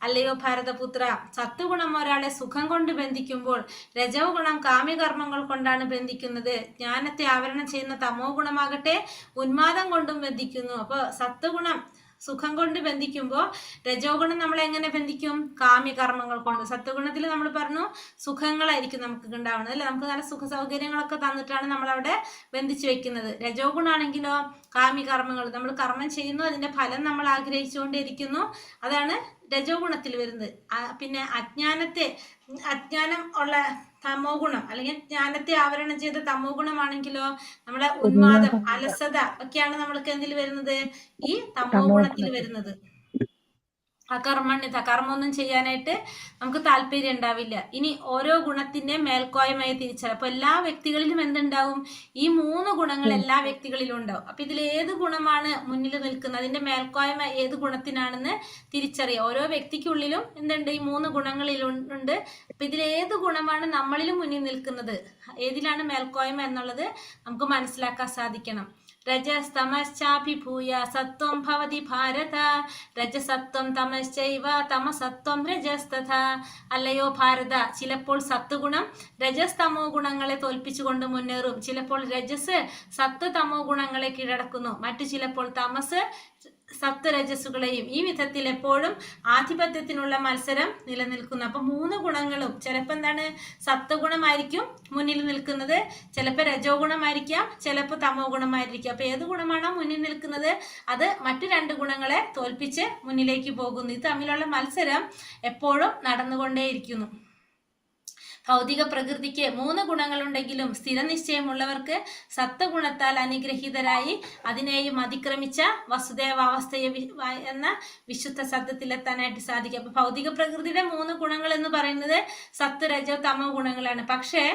[SPEAKER 3] അല്ലയോ ഭാരതപുത്ര, സത്വഗുണം ഒരാളെ സുഖം കൊണ്ട് ബന്ധിക്കുമ്പോൾ രജോ ഗുണം കാമ്യകർമ്മങ്ങൾ കൊണ്ടാണ് ബന്ധിക്കുന്നത്. ജ്ഞാനത്തെ ആവരണം ചെയ്യുന്ന തമോ ഗുണമാകട്ടെ ഉന്മാദം കൊണ്ടും ബന്ധിക്കുന്നു. അപ്പോൾ സത്വഗുണം സുഖം കൊണ്ട് ബന്ധിക്കുമ്പോൾ രജോ ഗുണം നമ്മളെ എങ്ങനെ ബന്ധിക്കും? കാമ്യകർമ്മങ്ങൾ കൊണ്ട്. സത്വഗുണത്തിൽ നമ്മൾ പറഞ്ഞു സുഖങ്ങളായിരിക്കും നമുക്ക് ഉണ്ടാവുന്നത്, അല്ലെ? നമുക്ക് നല്ല സുഖ സൗകര്യങ്ങളൊക്കെ തന്നിട്ടാണ് നമ്മളവിടെ ബന്ധിച്ചു വെക്കുന്നത്. രജോ ഗുണാണെങ്കിലോ കാമ്യകർമ്മങ്ങൾ. നമ്മൾ കർമ്മം ചെയ്യുന്നു, അതിന്റെ ഫലം നമ്മൾ ആഗ്രഹിച്ചുകൊണ്ടിരിക്കുന്നു. അതാണ് രജോ ഗുണത്തിൽ വരുന്നത്. പിന്നെ അജ്ഞാനം ഉള്ള തമോ ഗുണം, അല്ലെങ്കിൽ ജ്ഞാനത്തെ ആവരണം ചെയ്ത തമോ ഗുണമാണെങ്കിലോ നമ്മളെ ഉന്മാദം, അലസത ഒക്കെയാണ് നമ്മൾക്ക് എന്തിൽ വരുന്നത്? ഈ തമോ ഗുണത്തിൽ വരുന്നത്. കർമ്മമൊന്നും ചെയ്യാനായിട്ട് നമുക്ക് താല്പര്യം ഉണ്ടാവില്ല. ഇനി ഓരോ ഗുണത്തിന്റെ മേൽക്കോയ്മയെ തിരിച്ചറിയാം. അപ്പൊ എല്ലാ വ്യക്തികളിലും എന്തുണ്ടാവും? ഈ 3 ഗുണങ്ങൾ എല്ലാ വ്യക്തികളിലും ഉണ്ടാവും. അപ്പൊ ഇതിൽ ഏത് ഗുണമാണ് മുന്നിൽ നിൽക്കുന്നത്, അതിന്റെ മേൽക്കോയ്മ ഏത് ഗുണത്തിനാണെന്ന് തിരിച്ചറിയാം. ഓരോ വ്യക്തിക്കുള്ളിലും എന്തുണ്ട്? ഈ 3 ഗുണങ്ങളിലുണ്ട്. അപ്പൊ ഇതിൽ ഏത് ഗുണമാണ് നമ്മളിലും മുന്നിൽ നിൽക്കുന്നത്, ഏതിലാണ് മേൽക്കോയ്മ എന്നുള്ളത് നമുക്ക് മനസ്സിലാക്കാൻ സാധിക്കണം. രജസ്തമശ്ചാഭിഭൂയ സത്വം ഭവതി ഭാരത രജസത്വം തമശ്ചൈവ തമസത്വം രജസ്തഥ. അല്ലയോ ഭാരത, ചിലപ്പോൾ സത്വഗുണം രജസ് തമോ ഗുണങ്ങളെ തോൽപ്പിച്ചുകൊണ്ട് മുന്നേറും. ചിലപ്പോൾ രജസ് സത്വ തമോ ഗുണങ്ങളെ കീഴടക്കുന്നു. മറ്റു ചിലപ്പോൾ തമസ് സത്വരജസ്സുകളെയും. ഈ വിധത്തിൽ എപ്പോഴും ആധിപത്യത്തിനുള്ള മത്സരം നിലനിൽക്കുന്നു. അപ്പൊ 3 ഗുണങ്ങളും ചിലപ്പോൾ എന്താണ്? സത്വഗുണമായിരിക്കും മുന്നിൽ നിൽക്കുന്നത്, ചിലപ്പോൾ രജോ ഗുണമായിരിക്കാം, ചിലപ്പോൾ തമോ ഗുണമായിരിക്കാം. അപ്പൊ ഏത് ഗുണമാണോ മുന്നിൽ നിൽക്കുന്നത് അത് മറ്റു 2 ഗുണങ്ങളെ തോൽപ്പിച്ച് മുന്നിലേക്ക് പോകുന്നു. ഇത് തമ്മിലുള്ള മത്സരം എപ്പോഴും നടന്നുകൊണ്ടേയിരിക്കുന്നു. ഭൗതിക പ്രകൃതിക്ക് 3 ഗുണങ്ങളുണ്ടെങ്കിലും സ്ഥിരനിശ്ചയമുള്ളവർക്ക് സത്വഗുണത്താൽ അനുഗ്രഹീതരായി അതിനെയും അതിക്രമിച്ച വസുദേവാവസ്ഥയെ എന്ന വിശുദ്ധ സത്യത്തിലെത്താനായിട്ട് സാധിക്കും. അപ്പൊ ഭൗതിക പ്രകൃതിയുടെ 3 ഗുണങ്ങൾ എന്ന് പറയുന്നത് സത്വ, രജോ, തമോ ഗുണങ്ങളാണ്. പക്ഷേ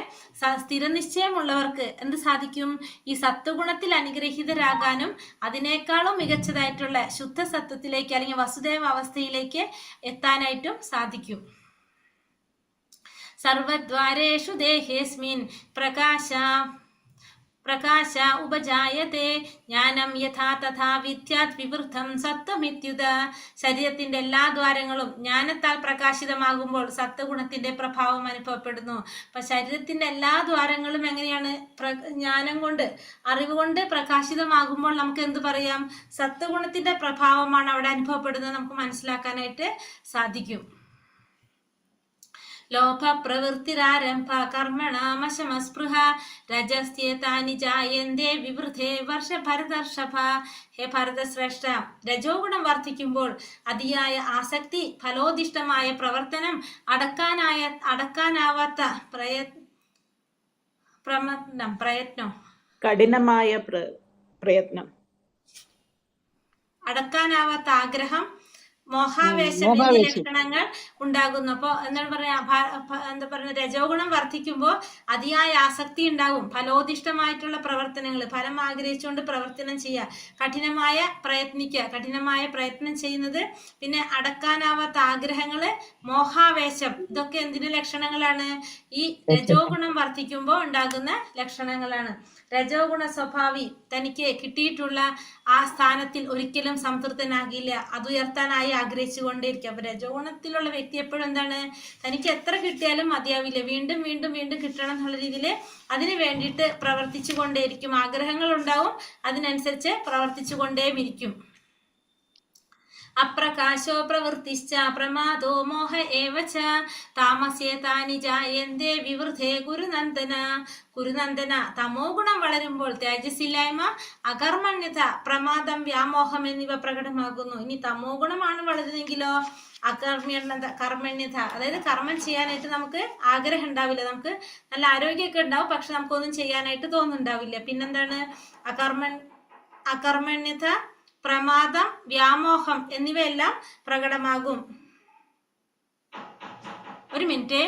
[SPEAKER 3] സ്ഥിരനിശ്ചയമുള്ളവർക്ക് എന്ത് സാധിക്കും? ഈ സത്വഗുണത്തിൽ അനുഗ്രഹീതരാകാനും അതിനേക്കാളും മികച്ചതായിട്ടുള്ള ശുദ്ധ സത്വത്തിലേക്ക് അല്ലെങ്കിൽ വസുദേവ അവസ്ഥയിലേക്ക് എത്താനായിട്ടും സാധിക്കും. സർവദ്വാരേഷു ദേഹേസ്മിൻ പ്രകാശ ഉപജായത്തെ ജ്ഞാനം യഥാ തഥാ വിദ്യാത് വിവൃദ്ധം സത്വമിത്യുത. ശരീരത്തിന്റെ എല്ലാ ദ്വാരങ്ങളും ജ്ഞാനത്താൽ പ്രകാശിതമാകുമ്പോൾ സത്വഗുണത്തിന്റെ പ്രഭാവം അനുഭവപ്പെടുന്നു. അപ്പൊ ശരീരത്തിന്റെ എല്ലാ ദ്വാരങ്ങളും എങ്ങനെയാണ്? ജ്ഞാനം കൊണ്ട്, അറിവ് കൊണ്ട് പ്രകാശിതമാകുമ്പോൾ നമുക്ക് എന്ത് പറയാം? സത്വഗുണത്തിന്റെ പ്രഭാവമാണ് അവിടെ അനുഭവപ്പെടുന്നത്. നമുക്ക് മനസ്സിലാക്കാനായിട്ട് സാധിക്കും. ലോഭ പ്രവൃത്തിരാരംഭ കർമ്മണാമശമസ്പൃഹ രജസ്യേതാനി ജായന്തേ വിവൃദ്ധേ ഭരതർഷഭ. ഹേ ഭരതശ്രേഷ്ഠ, രജോഗുണം വർദ്ധിക്കുമ്പോൾ അതിയായ ആസക്തി, ഫലോദിഷ്ടമായ പ്രവർത്തനം, അടക്കാനാവാത്ത പ്രയത്നം,
[SPEAKER 4] കഠിനമായ പ്രയത്നം,
[SPEAKER 3] അടക്കാനാവാത്ത ആഗ്രഹം, മോഹാവേശം എന്നീ ലക്ഷണങ്ങൾ ഉണ്ടാകുന്നു. അപ്പൊ എന്താണ് പറയാ? എന്താ പറയുക? രജോഗുണം വർദ്ധിക്കുമ്പോൾ അതിയായ ആസക്തി ഉണ്ടാകും. ഫലോദിഷ്ടമായിട്ടുള്ള പ്രവർത്തനങ്ങൾ, ഫലം ആഗ്രഹിച്ചുകൊണ്ട് പ്രവർത്തനം ചെയ്യുക, കഠിനമായ പ്രയത്നം ചെയ്യുന്നത്, പിന്നെ അടക്കാനാവാത്ത ആഗ്രഹങ്ങള്, മോഹാവേശം, ഇതൊക്കെ എന്തിന്റെ ലക്ഷണങ്ങളാണ്? ഈ രജോഗുണം വർദ്ധിക്കുമ്പോൾ ഉണ്ടാകുന്ന ലക്ഷണങ്ങളാണ്. രജോഗുണ സ്വഭാവി തനിക്ക് കിട്ടിയിട്ടുള്ള ആ സ്ഥാനത്തിൽ ഒരിക്കലും സംതൃപ്തനാകില്ല, അതുയർത്താനായി ആഗ്രഹിച്ചു കൊണ്ടേയിരിക്കും. അപ്പൊ രജോഗുണത്തിലുള്ള വ്യക്തി എപ്പോഴും എന്താണ്? തനിക്ക് എത്ര കിട്ടിയാലും മതിയാവില്ല, വീണ്ടും വീണ്ടും വീണ്ടും കിട്ടണം എന്നുള്ള രീതിയിൽ അതിന് വേണ്ടിയിട്ട് പ്രവർത്തിച്ചു കൊണ്ടേയിരിക്കും. ആഗ്രഹങ്ങൾ ഉണ്ടാവും, അതിനനുസരിച്ച് പ്രവർത്തിച്ചു കൊണ്ടേയിരിക്കും. അപ്രകാശോ പ്രവൃത്തിശ്ച പ്രമാദോ മോഹ ഏവ ച താമസ്യേതാനി ജായന്തേ വിവൃദ്ധേ കുരുനന്ദന. തമോ ഗുണം വളരുമ്പോൾ തേജസ്സില്ലായ്മ, അകർമ്മണ്യത, പ്രമാദം, വ്യാമോഹം എന്നിവ പ്രകടമാകുന്നു. ഇനി തമോ ഗുണമാണ് വളരുന്നെങ്കിലോ കർമ്മണ്യത, അതായത് കർമ്മം ചെയ്യാനായിട്ട് നമുക്ക് ആഗ്രഹം ഉണ്ടാവില്ല. നമുക്ക് നല്ല ആരോഗ്യമൊക്കെ ഉണ്ടാവും, പക്ഷെ നമുക്കൊന്നും ചെയ്യാനായിട്ട് തോന്നുന്നുണ്ടാവില്ല. പിന്നെന്താണ്? അകർമ്മണ്യത, പ്രമാദം, വ്യാമോഹം എന്നിവയെല്ലാം പ്രകടമാകും. ഒരു മിനിറ്റ്.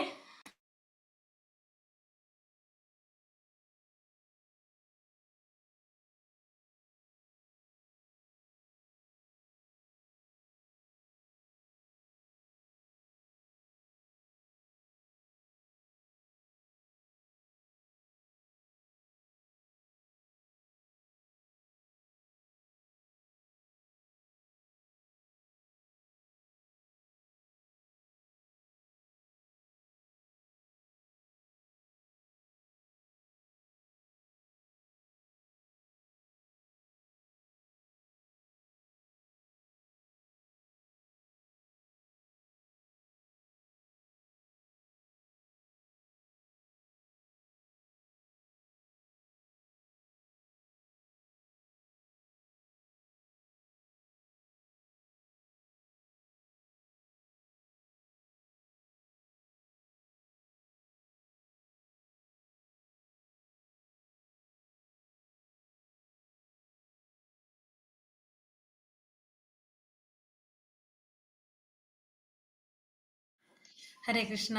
[SPEAKER 3] ഹരേ കൃഷ്ണ.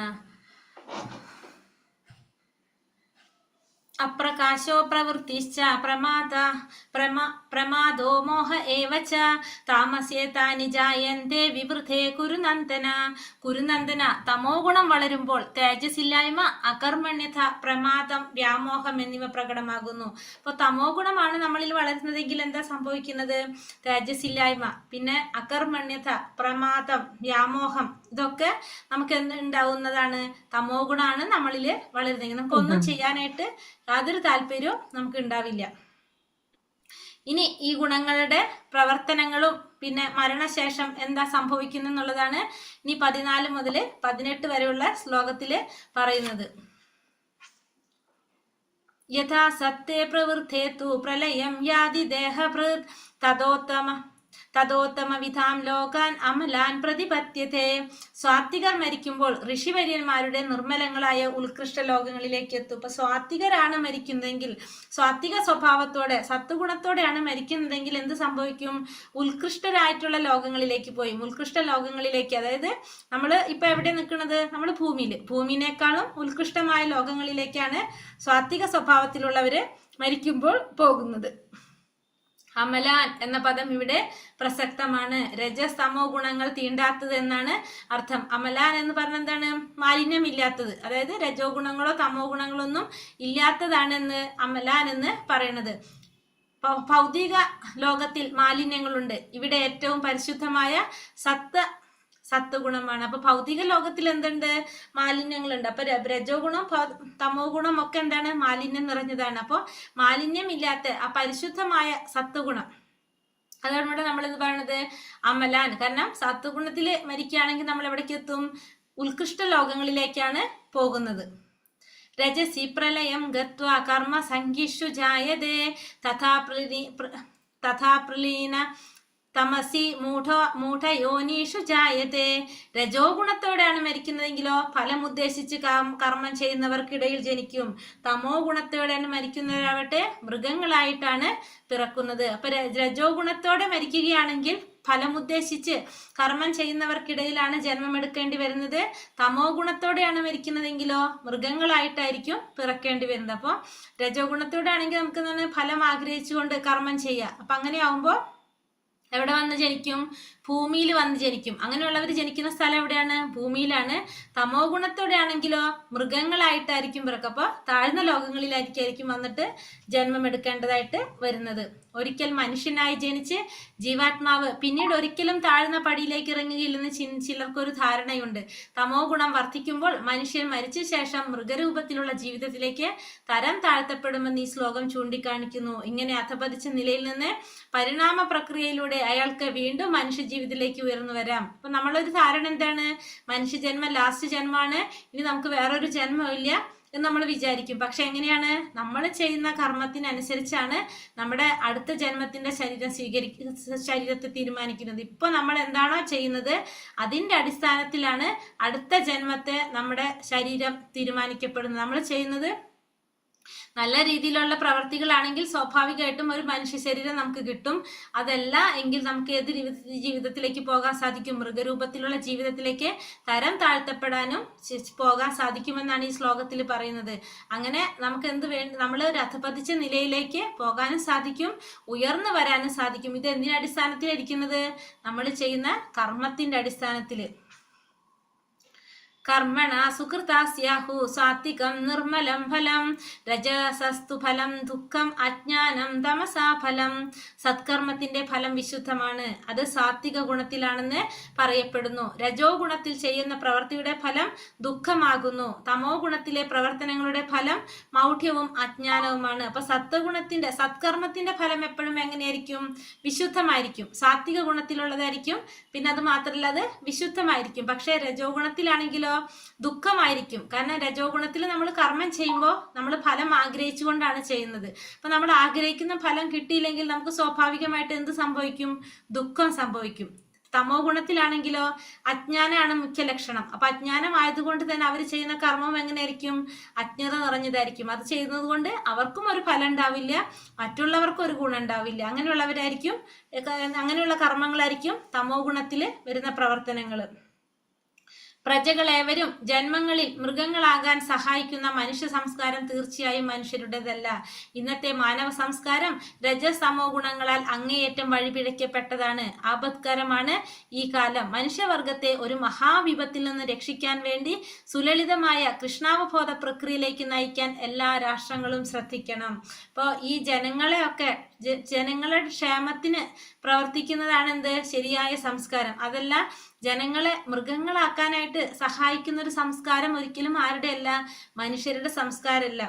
[SPEAKER 3] അപ്രകാശോ പ്രവൃത്തിശ്ച പ്രമാദോ മോഹ ഏവ ച താമസ്യേതാനി ജായന്തേ വിവൃദ്ധേ കുരുനന്ദന. തമോ ഗുണം വളരുമ്പോൾ തേജസ്സില്ലായ്മ, അകർമ്മണ്യത, പ്രമാദം, വ്യാമോഹം എന്നിവ പ്രകടമാകുന്നു. അപ്പൊ തമോ ഗുണമാണ് നമ്മളിൽ വളരുന്നതെങ്കിൽ എന്താ സംഭവിക്കുന്നത്? തേജസ്സില്ലായ്മ, പിന്നെ അകർമ്മണ്യത, പ്രമാദം, വ്യാമോഹം, ഇതൊക്കെ നമുക്ക് ഉണ്ടാവുന്നതാണ്. തമോ ഗുണമാണ് നമ്മളിൽ വളരുന്നതെങ്കിൽ നമുക്കൊന്നും ചെയ്യാനായിട്ട് യാതൊരു താല്പര്യവും നമുക്ക് ഉണ്ടാവില്ല. ഇനി ഈ ഗുണങ്ങളുടെ പ്രവർത്തനങ്ങളും പിന്നെ മരണശേഷം എന്താ സംഭവിക്കുന്നു എന്നുള്ളതാണ് ഇനി 14 മുതൽ 18 വരെയുള്ള ശ്ലോകത്തില് പറയുന്നത്. യഥാ സത്തേ പ്രവൃദ്ധേതു പ്രളയം യാതി ദേഹഭൃത് തദോത്തമ വിധാം ലോകാൻ അമലാൻ പ്രതിപത്യത്തെ. സ്വാത്വികർ മരിക്കുമ്പോൾ ഋഷിവര്യന്മാരുടെ നിർമ്മലങ്ങളായ ഉത്കൃഷ്ട ലോകങ്ങളിലേക്ക് എത്തും. ഇപ്പൊ സ്വാത്വികരാണ് മരിക്കുന്നതെങ്കിൽ, സ്വാത്വിക സ്വഭാവത്തോടെ സത്വഗുണത്തോടെയാണ് മരിക്കുന്നതെങ്കിൽ എന്ത് സംഭവിക്കും? ഉത്കൃഷ്ടരായിട്ടുള്ള ലോകങ്ങളിലേക്ക് പോയി. ഉത്കൃഷ്ട ലോകങ്ങളിലേക്ക്, അതായത് നമ്മൾ ഇപ്പൊ എവിടെ നിൽക്കുന്നത്? നമ്മൾ ഭൂമിനേക്കാളും ഉത്കൃഷ്ടമായ ലോകങ്ങളിലേക്കാണ് സ്വാത്വിക സ്വഭാവത്തിലുള്ളവര് മരിക്കുമ്പോൾ പോകുന്നത്. അമലാൻ എന്ന പദം ഇവിടെ പ്രസക്തമാണ്. രജസ് തമോ ഗുണങ്ങൾ തീണ്ടാത്തത് എന്നാണ് അർത്ഥം. അമലാൻ എന്ന് പറഞ്ഞ എന്താണ്? മാലിന്യമില്ലാത്തത്, അതായത് രജോ ഗുണങ്ങളോ തമോ ഗുണങ്ങളോ ഒന്നും ഇല്ലാത്തതാണെന്ന് അമലാൻ എന്ന് പറയുന്നത്. ഭൗതിക ലോകത്തിൽ മാലിന്യങ്ങളുണ്ട്. ഇവിടെ ഏറ്റവും പരിശുദ്ധമായ സത്ത് ഗുണമാണ്. അപ്പൊ ഭൗതിക ലോകത്തിൽ എന്തുണ്ട്? മാലിന്യങ്ങളുണ്ട്. അപ്പൊ രജോ ഗുണം തമോ ഗുണം ഒക്കെ എന്താണ്? മാലിന്യം നിറഞ്ഞതാണ്. അപ്പൊ മാലിന്യമില്ലാത്ത ആ പരിശുദ്ധമായ സത്വഗുണം, അതാണ് ഇവിടെ നമ്മൾ എന്ത് പറയണത്? അമലാൻ. കാരണം സത്വഗുണത്തിൽ മരിക്കുകയാണെങ്കിൽ നമ്മൾ എവിടേക്ക് എത്തും? ഉത്കൃഷ്ട ലോകങ്ങളിലേക്കാണ് പോകുന്നത്. രജസി പ്രളയം ഗത്വാ കർമ്മ സംഘിഷു ജായതേ തഥാ പ്രലീന തമസി മൂഢയോനീഷു ജായതേ. രജോ ഗുണത്തോടെയാണ് മരിക്കുന്നതെങ്കിലോ ഫലം ഉദ്ദേശിച്ച് കർമ്മം ചെയ്യുന്നവർക്കിടയിൽ ജനിക്കും. തമോ ഗുണത്തോടെയാണ് മരിക്കുന്നവരാവട്ടെ മൃഗങ്ങളായിട്ടാണ് പിറക്കുന്നത്. അപ്പൊ രജോ ഗുണത്തോടെ മരിക്കുകയാണെങ്കിൽ ഫലം ഉദ്ദേശിച്ച് കർമ്മം ചെയ്യുന്നവർക്കിടയിലാണ് ജന്മം എടുക്കേണ്ടി വരുന്നത്. തമോ ഗുണത്തോടെയാണ് മരിക്കുന്നതെങ്കിലോ മൃഗങ്ങളായിട്ടായിരിക്കും പിറക്കേണ്ടി വരുന്നത്. അപ്പോൾ രജോ ഗുണത്തോടെ ആണെങ്കിൽ നമുക്ക് ഫലം ആഗ്രഹിച്ചുകൊണ്ട് കർമ്മം ചെയ്യാം. അപ്പൊ അങ്ങനെ ആവുമ്പോ എവിടെ വന്ന് ജനിക്കും? ഭൂമിയിൽ വന്ന് ജനിക്കും. അങ്ങനെയുള്ളവർ ജനിക്കുന്ന സ്ഥലം എവിടെയാണ്? ഭൂമിയിലാണ്. തമോ ഗുണത്തോടെ ആണെങ്കിലോ മൃഗങ്ങളായിട്ടായിരിക്കും പിറക്കുക. അപ്പോൾ താഴ്ന്ന ലോകങ്ങളിലായിരിക്കും വന്നിട്ട് ജന്മം എടുക്കേണ്ടതായിട്ട് വരുന്നത്. ഒരിക്കൽ മനുഷ്യനായി ജനിച്ച് ജീവാത്മാവ് പിന്നീട് ഒരിക്കലും താഴ്ന്ന പടിയിലേക്ക് ഇറങ്ങുകയില്ലെന്ന് ചിലർക്കൊരു ധാരണയുണ്ട്. തമോ ഗുണം വർദ്ധിക്കുമ്പോൾ മനുഷ്യൻ മരിച്ച ശേഷം മൃഗരൂപത്തിലുള്ള ജീവിതത്തിലേക്ക് തരം താഴ്ത്തപ്പെടുമെന്ന് ഈ ശ്ലോകം ചൂണ്ടിക്കാണിക്കുന്നു. ഇങ്ങനെ അധപതിച്ച നിലയിൽ നിന്ന് പരിണാമ പ്രക്രിയയിലൂടെ അയാൾക്ക് വീണ്ടും മനുഷ്യ ജീവിതത്തിലേക്ക് ഉയർന്നു വരാം. അപ്പൊ നമ്മളൊരു ധാരണ എന്താണ്? മനുഷ്യജന്മം ലാസ്റ്റ് ജന്മമാണ്, ഇനി നമുക്ക് വേറൊരു ജന്മം ഇല്ല എന്ന് നമ്മൾ വിചാരിക്കും. പക്ഷെ എങ്ങനെയാണ്? നമ്മൾ ചെയ്യുന്ന കർമ്മത്തിനനുസരിച്ചാണ് നമ്മുടെ അടുത്ത ജന്മത്തിന്റെ ശരീരത്തെ തീരുമാനിക്കുന്നത്. ഇപ്പൊ നമ്മൾ എന്താണോ ചെയ്യുന്നത് അതിന്റെ അടിസ്ഥാനത്തിലാണ് അടുത്ത ജന്മത്തെ നമ്മുടെ ശരീരം തീരുമാനിക്കപ്പെടുന്നത്. നമ്മൾ ചെയ്യുന്നത് നല്ല രീതിയിലുള്ള പ്രവർത്തികളാണെങ്കിൽ സ്വാഭാവികമായിട്ടും ഒരു മനുഷ്യ ശരീരം നമുക്ക് കിട്ടും. അതല്ല എങ്കിൽ നമുക്ക് ഏത് ജീവിതത്തിലേക്ക് പോകാൻ സാധിക്കും? മൃഗരൂപത്തിലുള്ള ജീവിതത്തിലേക്ക് തരം താഴ്ത്തപ്പെടാനും പോകാൻ സാധിക്കുമെന്നാണ് ഈ ശ്ലോകത്തിൽ പറയുന്നത്. അങ്ങനെ നമുക്ക് നമ്മൾ ഒരു അധപതിച്ച നിലയിലേക്ക് പോകാനും സാധിക്കും, ഉയർന്നു വരാനും സാധിക്കും. ഇത് എന്തിന്റെ അടിസ്ഥാനത്തിലിരിക്കുന്നത്? നമ്മൾ ചെയ്യുന്ന കർമ്മത്തിന്റെ അടിസ്ഥാനത്തില്. കർമ്മണ സുകൃതാസ്യാഹു സാത്വികം നിർമ്മലം ഫലം രജസസ്തു ഫലം ദുഃഖം അജ്ഞാനം തമസാ ഫലം. സത്കർമ്മത്തിന്റെ ഫലം വിശുദ്ധമാണ്, അത് സാത്വിക ഗുണത്തിലാണെന്ന് പറയപ്പെടുന്നു. രജോ ഗുണത്തിൽ ചെയ്യുന്ന പ്രവൃത്തിയുടെ ഫലം ദുഃഖമാകുന്നു. തമോ ഗുണത്തിലെ പ്രവർത്തനങ്ങളുടെ ഫലം മൗഢ്യവും അജ്ഞാനവുമാണ്. അപ്പൊ സത്കർമ്മത്തിന്റെ ഫലം എപ്പോഴും എങ്ങനെയായിരിക്കും? വിശുദ്ധമായിരിക്കും. സാത്വിക ഗുണത്തിലുള്ളതായിരിക്കും. പിന്നെ അത് മാത്രമല്ല അത് വിശുദ്ധമായിരിക്കും. പക്ഷെ രജോ ഗുണത്തിലാണെങ്കിലോ ദുഃഖമായിരിക്കും. കാരണം രജോ ഗുണത്തിൽ നമ്മൾ കർമ്മം ചെയ്യുമ്പോൾ നമ്മൾ ഫലം ആഗ്രഹിച്ചുകൊണ്ടാണ് ചെയ്യുന്നത്. അപ്പൊ നമ്മൾ ആഗ്രഹിക്കുന്ന ഫലം കിട്ടിയില്ലെങ്കിൽ നമുക്ക് സ്വാഭാവികമായിട്ട് എന്ത് സംഭവിക്കും? ദുഃഖം സംഭവിക്കും. തമോ ഗുണത്തിലാണെങ്കിലോ അജ്ഞാനമാണ് മുഖ്യ ലക്ഷണം. അപ്പൊ അജ്ഞാനം ആയതുകൊണ്ട് തന്നെ അവർ ചെയ്യുന്ന കർമ്മം എങ്ങനെയായിരിക്കും? അജ്ഞത നിറഞ്ഞതായിരിക്കും. അത് ചെയ്യുന്നത് കൊണ്ട് അവർക്കും ഒരു ഫലം ഉണ്ടാവില്ല, മറ്റുള്ളവർക്കും ഒരു ഗുണം ഉണ്ടാവില്ല. അങ്ങനെയുള്ള കർമ്മങ്ങളായിരിക്കും തമോ ഗുണത്തില് വരുന്ന പ്രവർത്തനങ്ങൾ. പ്രജകളേവരും ജന്മങ്ങളിൽ മൃഗങ്ങളാകാൻ സഹായിക്കുന്ന മനുഷ്യ സംസ്കാരം തീർച്ചയായും മനുഷ്യരുടേതല്ല. ഇന്നത്തെ മാനവ സംസ്കാരം രജസമോ ഗുണങ്ങളാൽ അങ്ങേയറ്റം വഴിപിഴയ്ക്കപ്പെട്ടതാണ്. ആപത്കരമാണ് ഈ കാലം. മനുഷ്യവർഗത്തെ ഒരു മഹാവിപത്തിൽ നിന്ന് രക്ഷിക്കാൻ വേണ്ടി സുലളിതമായ കൃഷ്ണാവബോധ പ്രക്രിയയിലേക്ക് നയിക്കാൻ എല്ലാ രാഷ്ട്രങ്ങളും ശ്രദ്ധിക്കണം. അപ്പോൾ ഈ ജനങ്ങളുടെ ക്ഷേമത്തിന് പ്രവർത്തിക്കുന്നതാണ് എന്ത്? ശരിയായ സംസ്കാരം. അതല്ല ജനങ്ങളെ മൃഗങ്ങളാക്കാനായിട്ട് സഹായിക്കുന്ന ഒരു സംസ്കാരം ഒരിക്കലും ആരുടെ അല്ല? മനുഷ്യരുടെ സംസ്കാരമല്ല.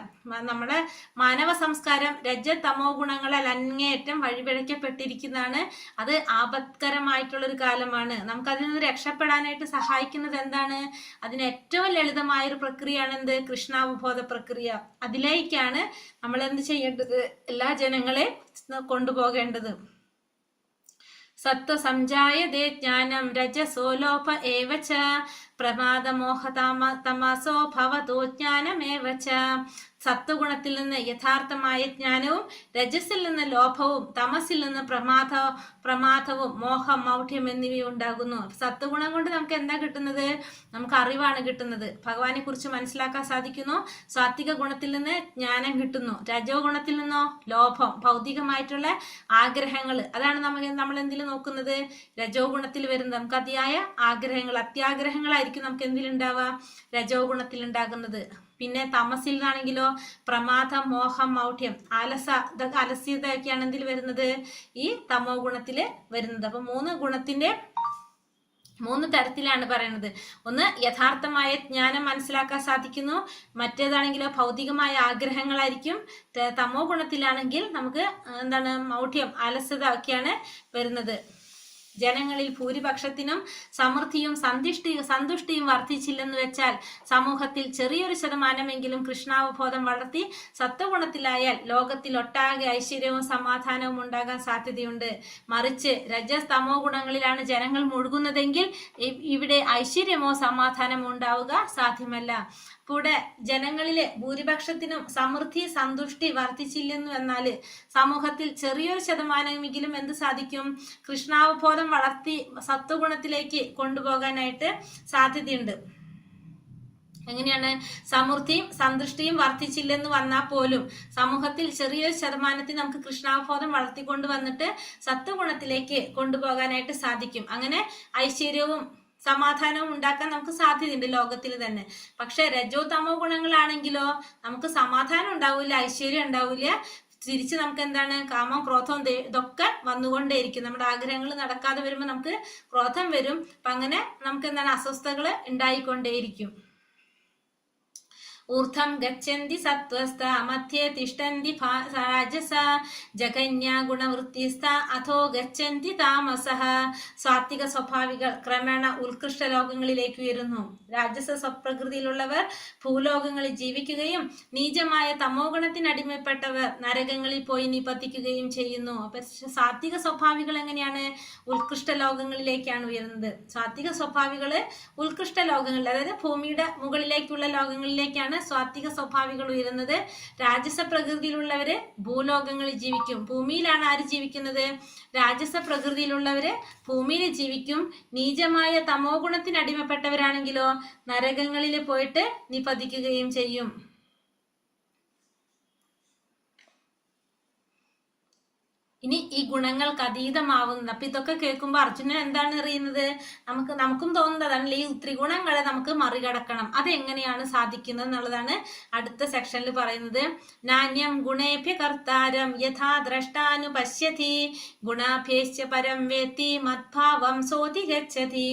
[SPEAKER 3] നമ്മുടെ മാനവ സംസ്കാരം രജതമോ ഗുണങ്ങളാൽ അങ്ങേയറ്റം വഴിപിഴയ്ക്കപ്പെട്ടിരിക്കുന്നതാണ്. അത് ആപത്കരമായിട്ടുള്ളൊരു കാലമാണ്. നമുക്കതിൽ നിന്ന് രക്ഷപ്പെടാനായിട്ട് സഹായിക്കുന്നത് എന്താണ്? അതിന് ഏറ്റവും ലളിതമായൊരു പ്രക്രിയയാണ് എന്ത്? കൃഷ്ണാവബോധ പ്രക്രിയ. അതിലേക്കാണ് നമ്മൾ എന്ത് ചെയ്യേണ്ടത്? എല്ലാ ജനങ്ങളെ കൊണ്ടുപോകേണ്ടത്. സത്വ സംജായതേ ജ്ഞാനം രജസോ ലോഭ ഏവച പ്രമാദമോഹ തമസോ ഭവതോ ജ്ഞാനമേവ ച. സത്വഗുണത്തിൽ നിന്ന് യഥാർത്ഥമായ ജ്ഞാനവും, രജസിൽ നിന്ന് ലോഭവും, തമസിൽ നിന്ന് പ്രമാദവും, മോഹം, മൗഢ്യം എന്നിവയുണ്ടാകുന്നു. സത്വഗുണം കൊണ്ട് നമുക്ക് എന്താ കിട്ടുന്നത്? നമുക്ക് അറിവാണ് കിട്ടുന്നത്, ഭഗവാനെ കുറിച്ച് മനസ്സിലാക്കാൻ സാധിക്കുന്നു. സാത്വിക ഗുണത്തിൽ നിന്ന് ജ്ഞാനം കിട്ടുന്നു. രജോ ഗുണത്തിൽ നിന്നോ ലോഭം, ഭൗതികമായിട്ടുള്ള ആഗ്രഹങ്ങൾ, അതാണ് നമ്മൾ എന്തിൽ നോക്കുന്നത്? രജോ ഗുണത്തിൽ വരുന്നത്. നമുക്ക് അതിയായ ആഗ്രഹങ്ങൾ, അത്യാഗ്രഹങ്ങളായിരിക്കും നമുക്ക് എന്തിലുണ്ടാവുക? രജോ ഗുണത്തിൽ ഉണ്ടാകുന്നത്. പിന്നെ തമസിൽ നിന്നാണെങ്കിലോ പ്രമാദം, മോഹം, മൗഢ്യം, അലസ്യതയൊക്കെയാണ് എന്തിൽ വരുന്നത്? ഈ തമോ ഗുണത്തില് വരുന്നത്. അപ്പൊ മൂന്ന് തരത്തിലാണ് പറയുന്നത്. ഒന്ന് യഥാർത്ഥമായ ജ്ഞാനം മനസ്സിലാക്കാൻ സാധിക്കുന്നു. മറ്റേതാണെങ്കിലോ ഭൗതികമായ ആഗ്രഹങ്ങളായിരിക്കും. തമോ ഗുണത്തിലാണെങ്കിൽ നമുക്ക് മൗഢ്യം, അലസത ഒക്കെയാണ് വരുന്നത്. ജനങ്ങളിൽ ഭൂരിപക്ഷത്തിനും സമൃദ്ധിയും സന്തുഷ്ടിയും വർദ്ധിച്ചില്ലെന്ന് വെച്ചാൽ സമൂഹത്തിൽ ചെറിയൊരു ശതമാനമെങ്കിലും കൃഷ്ണാവബോധം വളർത്തി സത്വഗുണത്തിലായാൽ ലോകത്തിൽ ഒട്ടാകെ ഐശ്വര്യവും സമാധാനവും ഉണ്ടാകാൻ സാധ്യതയുണ്ട്. മറിച്ച് രജസ് തമോ ഗുണങ്ങളിലാണ് ജനങ്ങൾ മുഴുകുന്നതെങ്കിൽ ഇവിടെ ഐശ്വര്യമോ സമാധാനമോ ഉണ്ടാവുക സാധ്യമല്ല. കൂടെ ജനങ്ങളിലെ ഭൂരിപക്ഷത്തിനും സമൃദ്ധി, സന്തുഷ്ടി വർദ്ധിച്ചില്ലെന്ന് വന്നാല് സമൂഹത്തിൽ ചെറിയൊരു ശതമാനമെങ്കിലും എന്ത് സാധിക്കും? കൃഷ്ണാവബോധം വളർത്തി സത്വഗുണത്തിലേക്ക് കൊണ്ടുപോകാനായിട്ട് സാധ്യതയുണ്ട്. എങ്ങനെയാണ്? സമൃദ്ധിയും സന്തുഷ്ടിയും വർദ്ധിച്ചില്ലെന്ന് വന്നാൽ പോലും സമൂഹത്തിൽ ചെറിയൊരു ശതമാനത്തിൽ നമുക്ക് കൃഷ്ണാവബോധം വളർത്തിക്കൊണ്ട് വന്നിട്ട് സത്വഗുണത്തിലേക്ക് കൊണ്ടുപോകാനായിട്ട് സാധിക്കും. അങ്ങനെ ഐശ്വര്യവും സമാധാനവും ഉണ്ടാക്കാൻ നമുക്ക് സാധ്യതയുണ്ട് ലോകത്തിൽ തന്നെ. പക്ഷെ രജോ തമോ ഗുണങ്ങളാണെങ്കിലോ നമുക്ക് സമാധാനം ഉണ്ടാവില്ല, ഐശ്വര്യം ഉണ്ടാവില്ല. തിരിച്ച് നമുക്ക് കാമം, ക്രോധം ഇതൊക്കെ വന്നുകൊണ്ടേയിരിക്കും. നമ്മുടെ ആഗ്രഹങ്ങൾ നടക്കാതെ വരുമ്പോൾ നമുക്ക് ക്രോധം വരും. അപ്പൊ അങ്ങനെ നമുക്ക് അസ്വസ്ഥതകൾ ഉണ്ടായിക്കൊണ്ടേയിരിക്കും. ഊർധം ഗച്ഛന്തി സത്വസ്ഥ മധ്യേ തിഷ്ഠന്തി രാജസ ജഗന്യ ഗുണവൃത്തിസ്ഥ അഥോ ഗച്ഛന്തി താമസഃ. സാത്വിക സ്വഭാവികൾ ക്രമേണ ഉത്കൃഷ്ട ലോകങ്ങളിലേക്ക് ഉയരുന്നു. രാജസ സ്വപ്രകൃതിയിലുള്ളവർ ഭൂലോകങ്ങളിൽ ജീവിക്കുകയും നീചമായ തമോ ഗുണത്തിനടിമപ്പെട്ടവർ നരകങ്ങളിൽ പോയി നിപതിക്കുകയും ചെയ്യുന്നു. അപ്പൊ സാത്വിക സ്വഭാവികൾ എങ്ങനെയാണ്? ഉത്കൃഷ്ട ലോകങ്ങളിലേക്കാണ് ഉയരുന്നത്. സാത്വിക സ്വഭാവികള് ഉത്കൃഷ്ട ലോകങ്ങളിൽ, അതായത് ഭൂമിയുടെ മുകളിലേക്കുള്ള ലോകങ്ങളിലേക്കാണ് സ്വാത്വിക സ്വഭാവികൾ ഉയരുന്നത്. രാജസ പ്രകൃതിയിലുള്ളവര് ഭൂലോകങ്ങളിൽ ജീവിക്കും. ഭൂമിയിലാണ് ആര് ജീവിക്കുന്നത്? രാജസ പ്രകൃതിയിലുള്ളവര് ഭൂമിയിൽ ജീവിക്കും. നീചമായ തമോ ഗുണത്തിന് അടിമപ്പെട്ടവരാണെങ്കിലോ നരകങ്ങളിൽ പോയിട്ട് നിപതിക്കുകയും ചെയ്യും. ഇനി ഈ ഗുണങ്ങൾക്ക് അതീതമാവുന്നത്. അപ്പൊ ഇതൊക്കെ കേൾക്കുമ്പോൾ അർജുനൻ എന്താണ് അറിയുന്നത്? നമുക്കും തോന്നുന്നതാണ് ഈ ത്രിഗുണങ്ങളെ നമുക്ക് മറികടക്കണം. അതെങ്ങനെയാണ് സാധിക്കുന്നത് എന്നുള്ളതാണ് അടുത്ത സെക്ഷനിൽ പറയുന്നത്. നാന്യം ഗുണേഭ്യ കർത്താരം യഥാ ദ്രഷ്ടാനുപശ്യതി ഗുണാഭ്യേശ്ച പരം വേത്തി മദ്ഭാവം സോതി ഗച്ഛതി.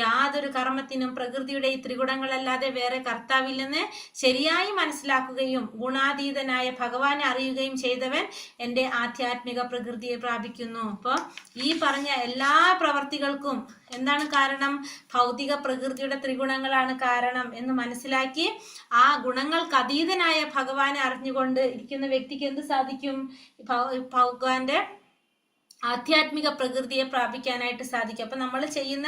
[SPEAKER 3] യാതൊരു കർമ്മത്തിനും പ്രകൃതിയുടെ ഈ ത്രിഗുണങ്ങളല്ലാതെ വേറെ കർത്താവില്ലെന്ന് ശരിയായി മനസ്സിലാക്കുകയും ഗുണാതീതനായ ഭഗവാനെ അറിയുകയും ചെയ്തവൻ എന്റെ ആധ്യാത്മിക പ്രകൃതിയെ പ്രാപിക്കുന്നു. അപ്പോൾ ഈ പറഞ്ഞ എല്ലാ പ്രവർത്തികൾക്കും എന്താണ് കാരണം? ഭൗതിക പ്രകൃതിയുടെ ത്രിഗുണങ്ങളാണ് കാരണം എന്ന് മനസ്സിലാക്കി ആ ഗുണങ്ങൾക്ക് അതീതനായ ഭഗവാനെ അറിഞ്ഞുകൊണ്ട് ഇരിക്കുന്ന വ്യക്തിക്ക് എന്ത് സാധിക്കും? ഭഗവാന്റെ ആധ്യാത്മിക പ്രകൃതിയെ പ്രാപിക്കാനായിട്ട് സാധിക്കും. അപ്പൊ നമ്മൾ ചെയ്യുന്ന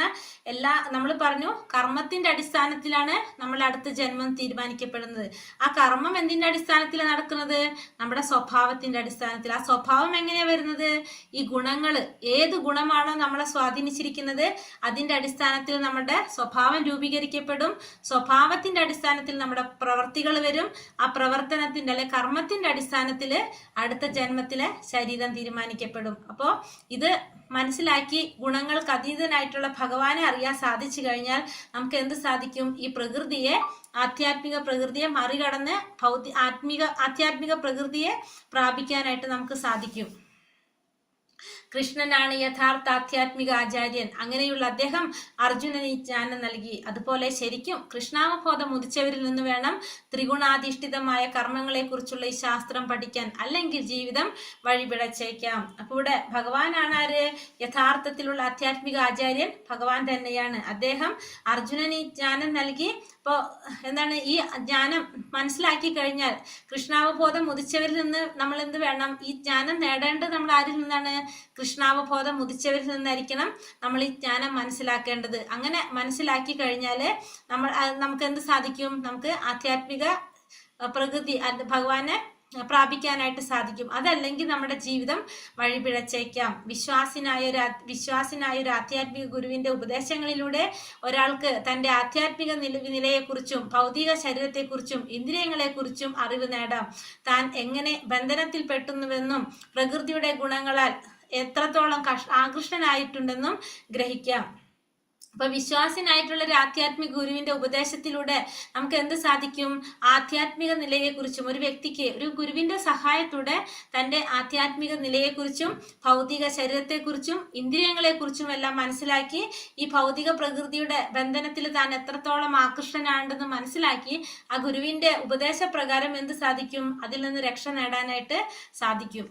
[SPEAKER 3] നമ്മൾ പറഞ്ഞു കർമ്മത്തിന്റെ അടിസ്ഥാനത്തിലാണ് നമ്മൾ അടുത്ത ജന്മം തീരുമാനിക്കപ്പെടുന്നത്. ആ കർമ്മം എന്തിന്റെ അടിസ്ഥാനത്തിലാണ് നടക്കുന്നത്? നമ്മുടെ സ്വഭാവത്തിന്റെ അടിസ്ഥാനത്തിൽ. ആ സ്വഭാവം എങ്ങനെയാ വരുന്നത്? ഈ ഗുണങ്ങൾ, ഏത് ഗുണമാണോ നമ്മളെ സ്വാധീനിച്ചിരിക്കുന്നത് അതിന്റെ അടിസ്ഥാനത്തിൽ നമ്മുടെ സ്വഭാവം രൂപീകരിക്കപ്പെടും. സ്വഭാവത്തിന്റെ അടിസ്ഥാനത്തിൽ നമ്മുടെ പ്രവർത്തികൾ വരും. ആ പ്രവർത്തനത്തിന്റെ അല്ലെ കർമ്മത്തിന്റെ അടിസ്ഥാനത്തിൽ അടുത്ത ജന്മത്തിലെ ശരീരം തീരുമാനിക്കപ്പെടും. അപ്പോ ഇത് മനസ്സിലാക്കി ഗുണങ്ങൾക്ക് അതീതനായിട്ടുള്ള ഭഗവാനെ അറിയാൻ സാധിച്ചു കഴിഞ്ഞാൽ നമുക്ക് എന്ത് സാധിക്കും? ഈ പ്രകൃതിയെ, ആധ്യാത്മിക പ്രകൃതിയെ മറികടന്ന് ആധ്യാത്മിക പ്രകൃതിയെ പ്രാപിക്കാനായിട്ട് നമുക്ക് സാധിക്കും. കൃഷ്ണനാണ് യഥാർത്ഥ ആധ്യാത്മിക ആചാര്യൻ. അങ്ങനെയുള്ള അദ്ദേഹം അർജുനന് ഈ ജ്ഞാനം നൽകി. അതുപോലെ ശരിക്കും കൃഷ്ണാവബോധം ഉദിച്ചവരിൽ നിന്ന് വേണം ത്രിഗുണാധിഷ്ഠിതമായ കർമ്മങ്ങളെ കുറിച്ചുള്ള ഈ ശാസ്ത്രം പഠിക്കാൻ, അല്ലെങ്കിൽ ജീവിതം വഴിപിഴച്ചേക്കാം. അപ്പോൾ ഇവിടെ ഭഗവാനാണ് ആര്? യഥാർത്ഥത്തിലുള്ള ആധ്യാത്മിക ആചാര്യൻ ഭഗവാൻ തന്നെയാണ്. അദ്ദേഹം അർജുനന് ഈ ജ്ഞാനം നൽകി. അപ്പോൾ എന്താണ്? ഈ ജ്ഞാനം മനസ്സിലാക്കി കഴിഞ്ഞാൽ കൃഷ്ണാവബോധം ഉദിച്ചവരിൽ നിന്ന് നമ്മൾ എന്ത് വേണം? ഈ ജ്ഞാനം നേടേണ്ടത് നമ്മൾ ആരിൽ നിന്നാണ്? കൃഷ്ണാവബോധം ഉദിച്ചവരിൽ നിന്നായിരിക്കണം നമ്മൾ ഈ ജ്ഞാനം മനസ്സിലാക്കേണ്ടത്. അങ്ങനെ മനസ്സിലാക്കി കഴിഞ്ഞാല് നമുക്ക് എന്ത് സാധിക്കും? നമുക്ക് പ്രകൃതി ഭഗവാനെ പ്രാപിക്കാനായിട്ട് സാധിക്കും. അതല്ലെങ്കിൽ നമ്മുടെ ജീവിതം വഴിപിഴച്ചേക്കാം. വിശ്വാസിനായ ഒരു ആധ്യാത്മിക ഗുരുവിന്റെ ഉപദേശങ്ങളിലൂടെ ഒരാൾക്ക് തന്റെ ആധ്യാത്മിക നിലയെക്കുറിച്ചും ഭൗതിക ശരീരത്തെക്കുറിച്ചും ഇന്ദ്രിയങ്ങളെക്കുറിച്ചും അറിവ് നേടാം. താൻ എങ്ങനെ ബന്ധനത്തിൽ പെട്ടുന്നുവെന്നും പ്രകൃതിയുടെ ഗുണങ്ങളാൽ എത്രത്തോളം ആകൃഷ്ടനായിട്ടുണ്ടെന്നും ഗ്രഹിക്കാം. അപ്പൊ വിശ്വാസിനായിട്ടുള്ള ഒരു ആധ്യാത്മിക ഗുരുവിന്റെ ഉപദേശത്തിലൂടെ നമുക്ക് എന്ത് സാധിക്കും? ആധ്യാത്മിക നിലയെക്കുറിച്ചും ഒരു വ്യക്തിക്ക് ഒരു ഗുരുവിന്റെ സഹായത്തോടെ തന്റെ ആധ്യാത്മിക നിലയെക്കുറിച്ചും ഭൗതിക ശരീരത്തെക്കുറിച്ചും ഇന്ദ്രിയങ്ങളെക്കുറിച്ചും എല്ലാം മനസ്സിലാക്കി ഈ ഭൗതിക പ്രകൃതിയുടെ ബന്ധനത്തിൽ താൻ എത്രത്തോളം ആകൃഷ്ടനാണെന്ന് മനസ്സിലാക്കി ആ ഗുരുവിന്റെ ഉപദേശപ്രകാരം എന്ത് സാധിക്കും? അതിൽ നിന്ന് രക്ഷ നേടാനായിട്ട് സാധിക്കും.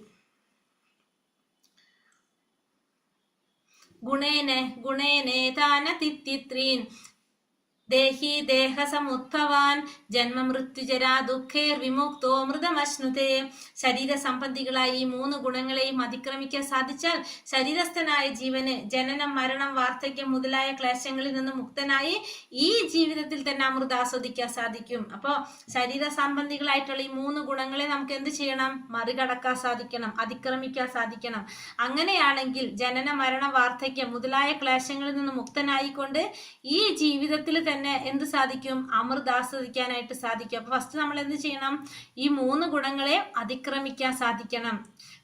[SPEAKER 3] ഗുണേനെ താന തിത്തിത്രീൻ ദേഹി ദേഹസമുദ്ഭവാൻ ജന്മ മൃത്യുജരാ ദുഃഖേർ വിമുക്തോ മൃതമശ്നുതേ. ശരീര സംബന്ധികളായി ഈ 3 ഗുണങ്ങളെയും അതിക്രമിക്കാൻ സാധിച്ചാൽ ശരീരസ്ഥനായ ജീവന് ജനനം, മരണം, വാർദ്ധക്യം മുതലായ ക്ലേശങ്ങളിൽ നിന്ന് മുക്തനായി ഈ ജീവിതത്തിൽ തന്നെ അമൃത ആസ്വദിക്കാൻ സാധിക്കും. അപ്പോ ശരീര സംബന്ധികളായിട്ടുള്ള ഈ 3 ഗുണങ്ങളെ നമുക്ക് എന്ത് ചെയ്യണം? മറികടക്കാൻ സാധിക്കണം, അതിക്രമിക്കാൻ സാധിക്കണം. അങ്ങനെയാണെങ്കിൽ ജനന, മരണ, വാർദ്ധക്യം മുതലായ ക്ലേശങ്ങളിൽ നിന്ന് മുക്തനായിക്കൊണ്ട് ഈ ജീവിതത്തിൽ തന്നെ എന്ത് സാധിക്കും? അമൃത ആസ്വദിക്കാനായിട്ട് സാധിക്കും. അപ്പൊ ഫസ്റ്റ് നമ്മൾ എന്ത് ചെയ്യണം? ഈ 3 ഗുണങ്ങളെ അതിക്രമിക്കാൻ സാധിക്കണം.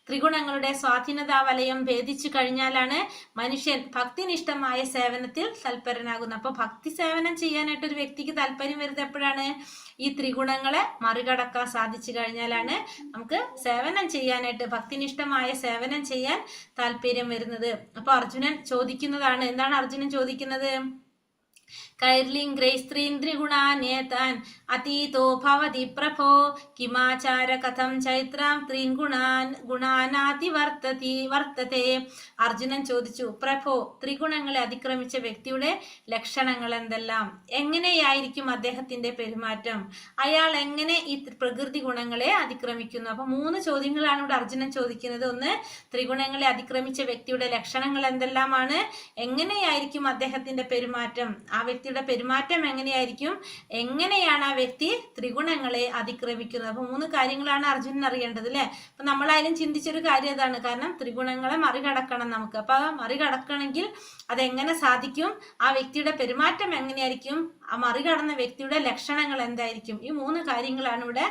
[SPEAKER 3] ത്രിഗുണങ്ങളുടെ സ്വാധീനതാ വലയം ഭേദിച്ചു കഴിഞ്ഞാലാണ് മനുഷ്യൻ ഭക്തിനിഷ്ഠമായ സേവനത്തിൽ തൽപരനാകുന്നത്. അപ്പൊ ഭക്തി സേവനം ചെയ്യാനായിട്ട് ഒരു വ്യക്തിക്ക് താല്പര്യം വരുന്നത് എപ്പോഴാണ്? ഈ ത്രിഗുണങ്ങളെ മറികടക്കാൻ സാധിച്ചു കഴിഞ്ഞാലാണ് നമുക്ക് സേവനം ചെയ്യാനായിട്ട്, ഭക്തിനിഷ്ഠമായ സേവനം ചെയ്യാൻ താല്പര്യം വരുന്നത്. അപ്പൊ അർജുനൻ ചോദിക്കുന്നതാണ്, എന്താണ് അർജുനൻ ചോദിക്കുന്നത്? കൈർലിംഗ്രൈസ്ത്രീന്ദ്രിഗുണാനേതാൻ അതീതോ ഭവതി പ്രഭോ കിമാചാര കഥം ചൈത്രാം ത്രീൻ ഗുണാനാതി വർത്തത്തെ. അർജുനൻ ചോദിച്ചു, പ്രഭോ, ത്രിഗുണങ്ങളെ അതിക്രമിച്ച വ്യക്തിയുടെ ലക്ഷണങ്ങൾ എന്തെല്ലാം? എങ്ങനെയായിരിക്കും അദ്ദേഹത്തിന്റെ പെരുമാറ്റം? അയാൾ എങ്ങനെ ഈ പ്രകൃതി ഗുണങ്ങളെ അതിക്രമിക്കുന്നു? അപ്പൊ 3 ചോദ്യങ്ങളാണ് ഇവിടെ അർജുനൻ ചോദിക്കുന്നത്. ഒന്ന്, ത്രിഗുണങ്ങളെ അതിക്രമിച്ച വ്യക്തിയുടെ ലക്ഷണങ്ങൾ എന്തെല്ലാമാണ്? എങ്ങനെയായിരിക്കും അദ്ദേഹത്തിന്റെ പെരുമാറ്റം? ആ വ്യക്തിയുടെ പെരുമാറ്റം എങ്ങനെയായിരിക്കും? എങ്ങനെയാണ് ആ വ്യക്തി ത്രിഗുണങ്ങളെ അതിക്രമിക്കുന്നത്? അപ്പൊ 3 കാര്യങ്ങളാണ് അർജുനൻ അറിയേണ്ടത്, അല്ലെ? അപ്പൊ നമ്മളായാലും ചിന്തിച്ചൊരു കാര്യം അതാണ്. കാരണം ത്രിഗുണങ്ങളെ മറികടക്കണം നമുക്ക്. അപ്പൊ മറികടക്കണമെങ്കിൽ അതെങ്ങനെ സാധിക്കും? ആ വ്യക്തിയുടെ പെരുമാറ്റം എങ്ങനെയായിരിക്കും? ആ മറികടന്ന വ്യക്തിയുടെ ലക്ഷണങ്ങൾ എന്തായിരിക്കും? ഈ 3 കാര്യങ്ങളാണ് ഇവിടെ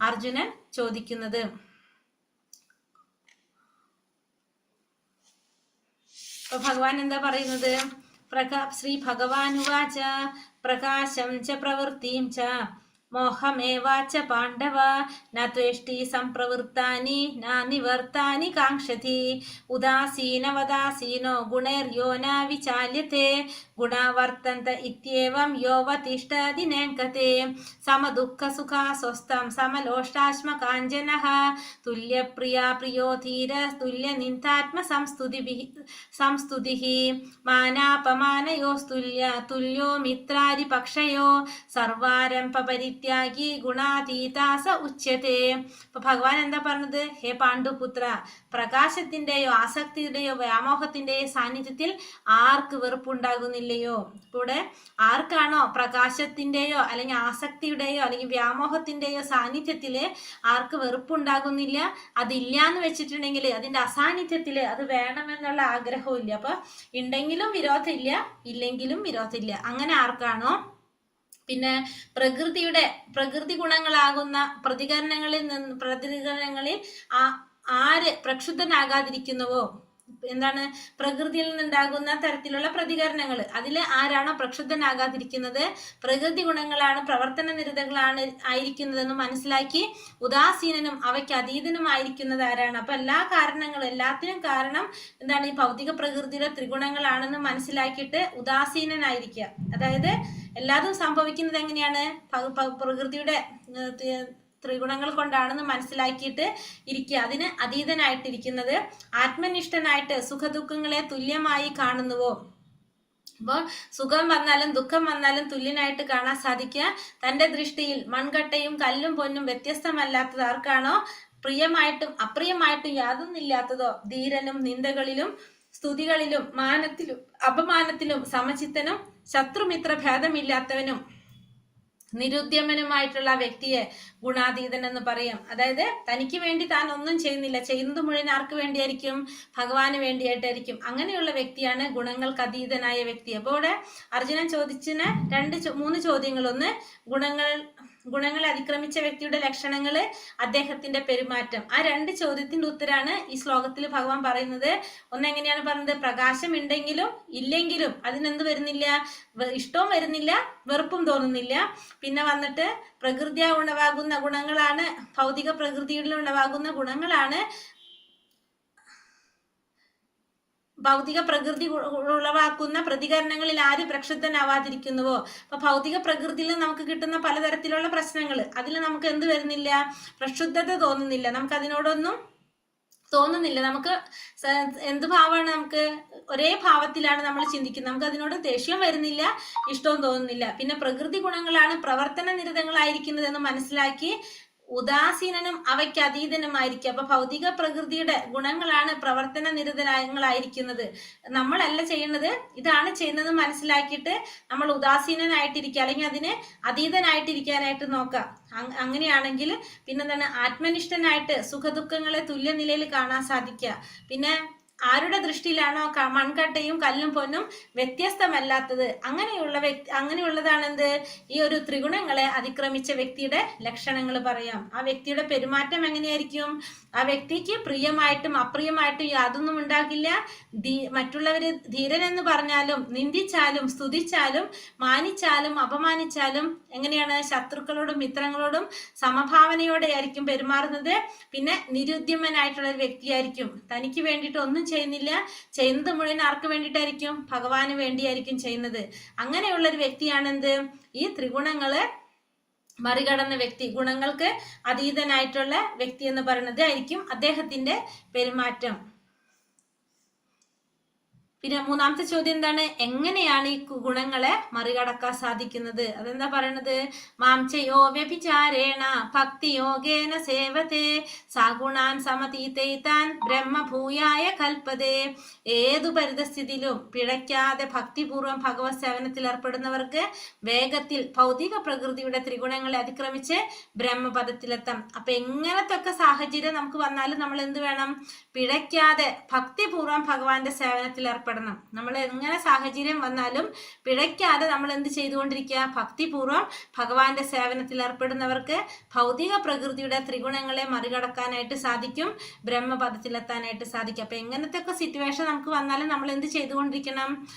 [SPEAKER 3] അർജുനൻ ചോദിക്കുന്നത്. അപ്പൊ ഭഗവാൻ എന്താ പറയുന്നത്? ശ്രീ ഭഗവാനുവാച പ്രകാശം ച പ്രവൃത്തിം ച മോഹമേവാച്ച പാണ്ഡവ ന ത്വേഷ്ടി സംപ്രവൃത്താനി ന നിവർത്താനി കാംക്ഷതി ഉദാസീനവദാസീനോ ഗുണൈര്യോ ന വിചാല്യത്തെ ഗുണവർത്തന്ത ഇത്യേവം യോവതിഷ്ഠതി നേങ്കത്തെ സമദുഃഖസുഖാ സ്വസ്ഥം സമലോഷ്ടാശ്മകാഞ്ചനഃ തുല്യപ്രിയാ പ്രിയോ ധീര തുല്യനിന്ദാത്മ സംസ്തുതിഃ മാനാപമാനയോസ്തുല്യോ മിത്രാരിപക്ഷയോ സർവാരംഭ പരിത്യാഗി ഗുണാതീതാസ ഉച്യത്തെ. അപ്പൊ ഭഗവാൻ എന്താ പറഞ്ഞത്? ഹേ പാണ്ഡുപുത്ര, പ്രകാശത്തിന്റെയോ ആസക്തിയുടെയോ വ്യാമോഹത്തിന്റെയോ സാന്നിധ്യത്തിൽ ആർക്ക് വെറുപ്പുണ്ടാകുന്നില്ലയോ? ഇവിടെ ആർക്കാണോ പ്രകാശത്തിന്റെയോ അല്ലെങ്കിൽ ആസക്തിയുടെയോ അല്ലെങ്കിൽ വ്യാമോഹത്തിന്റെയോ സാന്നിധ്യത്തില് ആർക്ക് വെറുപ്പുണ്ടാകുന്നില്ല, അതില്ലാന്ന് വെച്ചിട്ടുണ്ടെങ്കിൽ അതിന്റെ അസാന്നിധ്യത്തില് അത് വേണമെന്നുള്ള ആഗ്രഹവും ഇല്ല. അപ്പൊ ഉണ്ടെങ്കിലും വിരോധമില്ല, ഇല്ലെങ്കിലും വിരോധമില്ല. അങ്ങനെ ആർക്കാണോ പിന്നെ പ്രകൃതി ഗുണങ്ങളാകുന്ന പ്രതികരണങ്ങളിൽ ആര് പ്രക്ഷുബ്ധനാകാതിരിക്കുന്നുവോ, എന്താണ് പ്രകൃതിയിൽ നിന്നുണ്ടാകുന്ന തരത്തിലുള്ള പ്രതികരണങ്ങൾ, അതിൽ ആരാണോ പ്രക്ഷുബ്ധനാകാതിരിക്കുന്നത്, പ്രകൃതി ഗുണങ്ങളാണ് പ്രവർത്തന നിരതകളാണ് ആയിരിക്കുന്നതെന്ന് മനസ്സിലാക്കി ഉദാസീനനും അവയ്ക്ക് അതീതനുമായിരിക്കുന്നത് ആരാണ്? അപ്പൊ എല്ലാത്തിനും കാരണം എന്താണ്? ഈ ഭൗതിക പ്രകൃതിയുടെ ത്രിഗുണങ്ങളാണെന്ന് മനസ്സിലാക്കിയിട്ട് ഉദാസീനനായിരിക്കുക. അതായത് എല്ലാതും സംഭവിക്കുന്നത് എങ്ങനെയാണ്? പ്രകൃതിയുടെ ത്രിഗുണങ്ങൾ കൊണ്ടാണെന്ന് മനസ്സിലാക്കിയിട്ട് ഇരിക്കുക. അതിന് അതീതനായിട്ടിരിക്കുന്നത്, ആത്മനിഷ്ഠനായിട്ട് സുഖദുഃഖങ്ങളെ തുല്യമായി കാണുന്നുവോ? അപ്പോൾ സുഖം വന്നാലും ദുഃഖം വന്നാലും തുല്യനായിട്ട് കാണാൻ സാധിക്കുക. തന്റെ ദൃഷ്ടിയിൽ മൺകട്ടയും കല്ലും പൊന്നും വ്യത്യസ്തമല്ലാത്തത് ആർക്കാണോ പ്രിയമായിട്ടും അപ്രിയമായിട്ടും യാതൊന്നില്ലാത്തതോ, ധീരനും നിന്ദകളിലും സ്തുതികളിലും മാനത്തിലും അപമാനത്തിലും സമചിത്തനും ശത്രുമിത്ര ഭേദമില്ലാത്തവനും നിരുദ്യമനുമായിട്ടുള്ള വ്യക്തിയെ ഗുണാതീതൻ എന്ന് പറയാം. അതായത് തനിക്ക് വേണ്ടി താൻ ഒന്നും ചെയ്യുന്നില്ല, ചെയ്യുന്നത് മുഴുവൻ ആർക്ക് വേണ്ടിയായിരിക്കും? ഭഗവാന് വേണ്ടിയായിട്ടായിരിക്കും. അങ്ങനെയുള്ള വ്യക്തിയാണ് ഗുണങ്ങൾക്ക് അതീതനായ വ്യക്തി. അപ്പോൾ ഇവിടെ അർജുനൻ ചോദിച്ചതിന് 3 ചോദ്യങ്ങൾ. ഒന്ന്, ഗുണങ്ങളെ അതിക്രമിച്ച വ്യക്തിയുടെ ലക്ഷണങ്ങള്, അദ്ദേഹത്തിന്റെ പെരുമാറ്റം. ആ 2 ചോദ്യത്തിന്റെ ഉത്തരാണ് ഈ ശ്ലോകത്തിൽ ഭഗവാൻ പറയുന്നത്. ഒന്നെങ്ങനെയാണ് പറഞ്ഞത്? പ്രകാശം ഉണ്ടെങ്കിലും ഇല്ലെങ്കിലും അതിനെന്ത് വരുന്നില്ല? ഇഷ്ടവും വരുന്നില്ല, വെറുപ്പും തോന്നുന്നില്ല. പിന്നെ വന്നിട്ട് പ്രകൃതിയാ ഉണവാകുന്ന ഗുണങ്ങളാണ്, ഭൗതിക പ്രകൃതിയിൽ ഉണവാകുന്ന ഗുണങ്ങളാണ് ഭൗതിക പ്രകൃതി ഉളവാക്കുന്ന പ്രതികരണങ്ങളിൽ ആര് പ്രക്ഷുബ്ധനാവാതിരിക്കുന്നുവോ. അപ്പൊ ഭൗതിക പ്രകൃതിയിൽ നമുക്ക് കിട്ടുന്ന പലതരത്തിലുള്ള പ്രശ്നങ്ങൾ, അതിൽ നമുക്ക് എന്ത് വരുന്നില്ല? പ്രക്ഷുബ്ധത തോന്നുന്നില്ല, നമുക്ക് അതിനോടൊന്നും തോന്നുന്നില്ല. നമുക്ക് എന്ത് ഭാവമാണ്? നമുക്ക് ഒരേ ഭാവത്തിലാണ് നമ്മൾ ചിന്തിക്കുന്നത്. നമുക്ക് അതിനോട് ദേഷ്യം വരുന്നില്ല, ഇഷ്ടവും തോന്നുന്നില്ല. പിന്നെ പ്രകൃതി ഗുണങ്ങളാണ് പ്രവർത്തന നിരതങ്ങളായിരിക്കുന്നത് എന്ന് മനസ്സിലാക്കി ഉദാസീനനും അവയ്ക്ക് അതീതനുമായിരിക്കും. അപ്പൊ ഭൗതിക പ്രകൃതിയുടെ ഗുണങ്ങളാണ് പ്രവർത്തന നിരതങ്ങളായിരിക്കുന്നത്, നമ്മളല്ല ചെയ്യുന്നത്, ഇതാണ് ചെയ്യുന്നത് മനസ്സിലാക്കിയിട്ട് നമ്മൾ ഉദാസീനനായിട്ടിരിക്കുക, അല്ലെങ്കിൽ അതിന് അതീതനായിട്ടിരിക്കാനായിട്ട് നോക്കാം. അങ്ങനെയാണെങ്കിൽ പിന്നെന്താണ്? ആത്മനിഷ്ഠനായിട്ട് സുഖദുഃഖങ്ങളെ തുല്യ നിലയിൽ കാണാൻ സാധിക്കുക. പിന്നെ ആരുടെ ദൃഷ്ടിയിലാണോ മൺകട്ടയും കല്ലും പൊന്നും വ്യത്യസ്തമല്ലാത്തത്, അങ്ങനെയുള്ളതാണ് എന്ത്? ഈ ഒരു ത്രിഗുണങ്ങളെ അതിക്രമിച്ച വ്യക്തിയുടെ ലക്ഷണങ്ങൾ പറയാം. ആ വ്യക്തിയുടെ പെരുമാറ്റം എങ്ങനെയായിരിക്കും? ആ വ്യക്തിക്ക് പ്രിയമായിട്ടും അപ്രിയമായിട്ടും യാതൊന്നും ഉണ്ടാകില്ല. മറ്റുള്ളവര് ധീരനെന്ന് പറഞ്ഞാലും നിന്ദിച്ചാലും സ്തുതിച്ചാലും മാനിച്ചാലും അപമാനിച്ചാലും എങ്ങനെയാണ്? ശത്രുക്കളോടും മിത്രങ്ങളോടും സമഭാവനയോടെ ആയിരിക്കും പെരുമാറുന്നത്. പിന്നെ നിരുദ്യമനായിട്ടുള്ള ഒരു വ്യക്തിയായിരിക്കും. തനിക്ക് വേണ്ടിയിട്ട് ഒന്നും ചെയ്യുന്നില്ല, ചെയ്യുന്നത് മുഴുവൻ ആർക്ക് വേണ്ടിയിട്ടായിരിക്കും? ഭഗവാന് വേണ്ടിയായിരിക്കും ചെയ്യുന്നത്. അങ്ങനെയുള്ള ഒരു വ്യക്തിയാണ് എന്ത്? ഈ ത്രിഗുണങ്ങള് മറികടന്ന വ്യക്തി, ഗുണങ്ങൾക്ക് അതീതനായിട്ടുള്ള വ്യക്തി എന്ന് പറയുന്നത് ആയിരിക്കും അദ്ദേഹത്തിന്റെ പെരുമാറ്റം. പിന്നെ 3ാമത്തെ ചോദ്യം എന്താണ്? എങ്ങനെയാണ് ഈ ഗുണങ്ങളെ മറികടക്കാൻ സാധിക്കുന്നത്? അതെന്താ പറയണത്? മാംചയോ വ്യഭിചാരേണ ഭക്തിയോഗേന സേവതേ സാഗുണാൻ സമതീതൈതാൻ ബ്രഹ്മഭൂയായ കൽപ്പതേ. ഏതു പരിതസ്ഥിതിയിലും പിഴയ്ക്കാതെ ഭക്തിപൂർവ്വം ഭഗവത് സേവനത്തിൽ ഏർപ്പെടുന്നവർക്ക് വേഗത്തിൽ ഭൗതിക പ്രകൃതിയുടെ ത്രിഗുണങ്ങളെ അതിക്രമിച്ച് ബ്രഹ്മപദത്തിലെത്താം. അപ്പൊ എങ്ങനത്തൊക്കെ സാഹചര്യം നമുക്ക് വന്നാലും നമ്മൾ എന്ത് വേണം? പിഴയ്ക്കാതെ ഭക്തിപൂർവ്വം ഭഗവാന്റെ സേവനത്തിൽ ഏർപ്പെടണം. നമ്മൾ എങ്ങനെ സാഹചര്യം വന്നാലും പിഴയ്ക്കാതെ നമ്മൾ എന്ത് ചെയ്തുകൊണ്ടിരിക്കുക? ഭക്തിപൂർവ്വം ഭഗവാന്റെ സേവനത്തിൽ ഏർപ്പെടുന്നവർക്ക് ഭൗതിക പ്രകൃതിയുടെ ത്രിഗുണങ്ങളെ മറികടക്കാനായിട്ട് സാധിക്കും, ബ്രഹ്മപദത്തിലെത്താനായിട്ട് സാധിക്കും. അപ്പൊ എങ്ങനത്തെയൊക്കെ സിറ്റുവേഷൻ നമുക്ക് വന്നാലും നമ്മൾ എന്ത് ചെയ്തുകൊണ്ടിരിക്കണം?